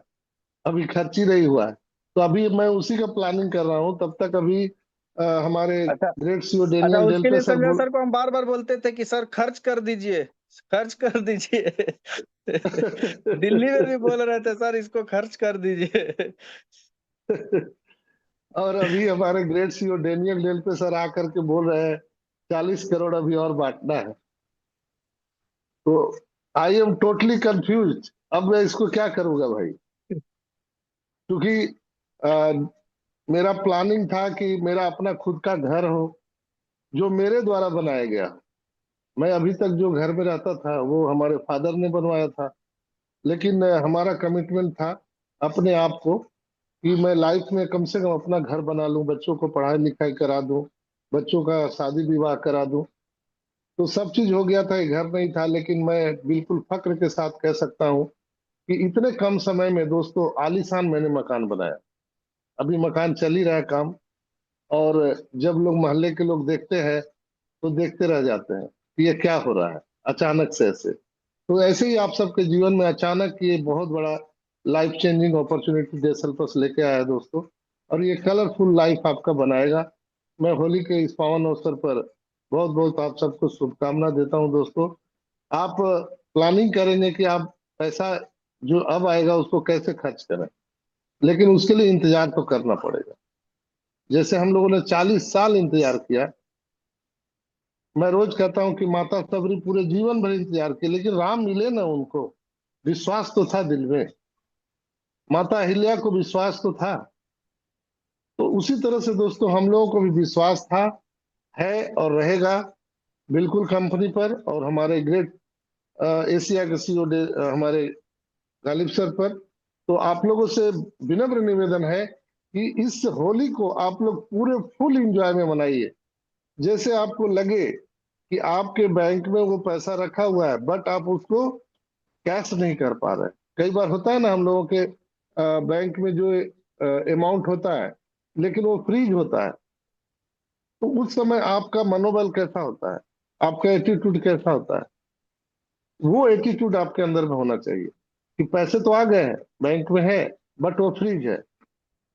अभी खर्च ही नहीं हुआ है। तो अभी मैं उसी का प्लानिंग कर रहा हूँ। तब तक अभी हमारे अच्छा ग्रेट सीओ अच्छा, डेनियल डेल उसके पे लिए सर संजय बोल सर को हम बार बार बोलते थे कि सर खर्च कर दीजिए, खर्च कर दीजिए। दिल्ली में भी बोल रहे थे सर इसको खर्च कर दीजिए। और अभी हमारे ग्रेट सीओ डेनियल डेल पे सर आकर के बोल रहे हैं 40 करोड़ अभी और बांटना है। तो आई एम टोटली कंफ्यूज, अब मैं इसको क्या करूंगा भाई, क्योंकि मेरा प्लानिंग था कि मेरा अपना खुद का घर हो, जो मेरे द्वारा बनाया गया। मैं अभी तक जो घर में रहता था वो हमारे फादर ने बनवाया था, लेकिन हमारा कमिटमेंट था अपने आप को कि मैं लाइफ में कम से कम अपना घर बना लूं, बच्चों को पढ़ाई लिखाई करा दूं, बच्चों का शादी विवाह करा दूं। तो सब चीज हो गया था, ये घर नहीं था, लेकिन मैं बिल्कुल फक्र के साथ कह सकता हूं कि इतने कम समय में दोस्तों आलीशान मैंने मकान बनाया। अभी मकान चल ही रहा है काम, और जब लोग मोहल्ले के लोग देखते हैं तो देखते रह जाते हैं कि ये क्या हो रहा है अचानक से ऐसे। तो ऐसे ही आप सबके जीवन में अचानक ये बहुत बड़ा लाइफ चेंजिंग अपॉर्चुनिटी डेसल्पस लेके आया है दोस्तों, और ये कलरफुल लाइफ आपका बनाएगा। मैं होली के इस पावन अवसर पर बहुत बहुत आप सबको शुभकामना देता हूं दोस्तों। आप प्लानिंग करेंगे कि आप पैसा जो अब आएगा उसको कैसे खर्च करें, लेकिन उसके लिए इंतजार तो करना पड़ेगा। जैसे हम लोगों ने 40 साल इंतजार किया, मैं रोज कहता हूं कि माता सबरी पूरे जीवन भर इंतजार किया, लेकिन राम मिले ना उनको, विश्वास तो था दिल में, माता अहिल्या को विश्वास तो था। तो उसी तरह से दोस्तों हम लोगों को भी विश्वास था, है और रहेगा बिल्कुल कंपनी पर, और हमारे ग्रेट एशिया के सीईओ हमारे गालिब सर पर। तो आप लोगों से विनम्र निवेदन है कि इस होली को आप लोग पूरे फुल एंजॉय में मनाइए। जैसे आपको लगे कि आपके बैंक में वो पैसा रखा हुआ है, बट आप उसको कैश नहीं कर पा रहे। कई बार होता है ना हम लोगों के बैंक में जो अमाउंट होता है, लेकिन वो फ्रीज होता है। तो उस समय आपका मनोबल कैसा होता है, आपका एटीट्यूड कैसा होता है? वो एटीट्यूड आपके अंदर में होना चाहिए कि पैसे तो आ गए हैं, बैंक में है, बट वो फ्रीज है,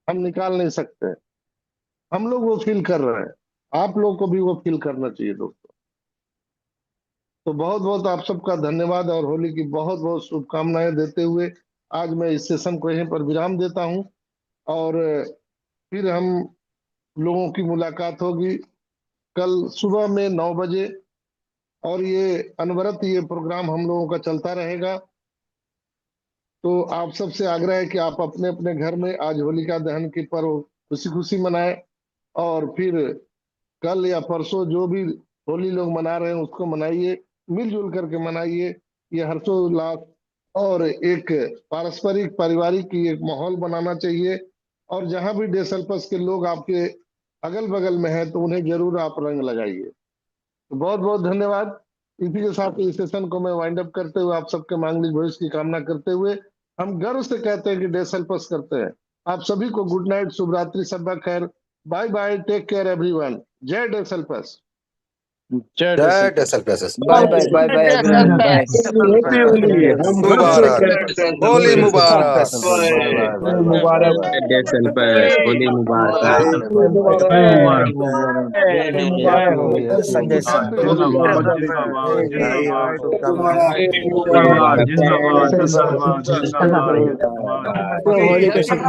हम निकाल नहीं सकते। हम लोग वो फील कर रहे हैं, आप लोग को भी वो फील करना चाहिए दोस्तों। तो बहुत बहुत आप सबका धन्यवाद, और होली की बहुत बहुत शुभकामनाएं देते हुए आज मैं इस सेशन को यहीं पर विराम देता हूं, और फिर हम लोगों की मुलाकात होगी कल सुबह में 9 बजे, और ये अनवरत ये प्रोग्राम हम लोगों का चलता रहेगा। तो आप सबसे आग्रह है कि आप अपने अपने घर में आज होलिका दहन की पर्व खुशी खुशी मनाएं, और फिर कल या परसों जो भी होली लोग मना रहे हैं उसको मनाइए, मिलजुल करके मनाइए। ये हर्षोल्लास और एक पारस्परिक पारिवारिक की एक माहौल बनाना चाहिए, और जहां भी डेसल्पस के लोग आपके अगल बगल में हैं तो उन्हें जरूर आप रंग लगाइए। तो बहुत बहुत धन्यवाद। इसी के साथ इस सेशन को मैं वाइंड अप करते हुए आप सबके मांगलिक भविष्य की कामना करते हुए हम गर्व से कहते हैं कि डेसल्पस करते हैं। आप सभी को गुड नाइट, शुभ रात्रि, शब्बा खैर, bye bye, take care everyone. जय डेसल्पस। जय जय डेसल्पस। डेसल्पस। Bye bye bye bye everyone, bye. Happy Holi, हम घर से कहते हैं होली मुबारक। बाय। मुबारक। डेसल्पस होली मुबारक। जय हो संजय सर। होली के शुभ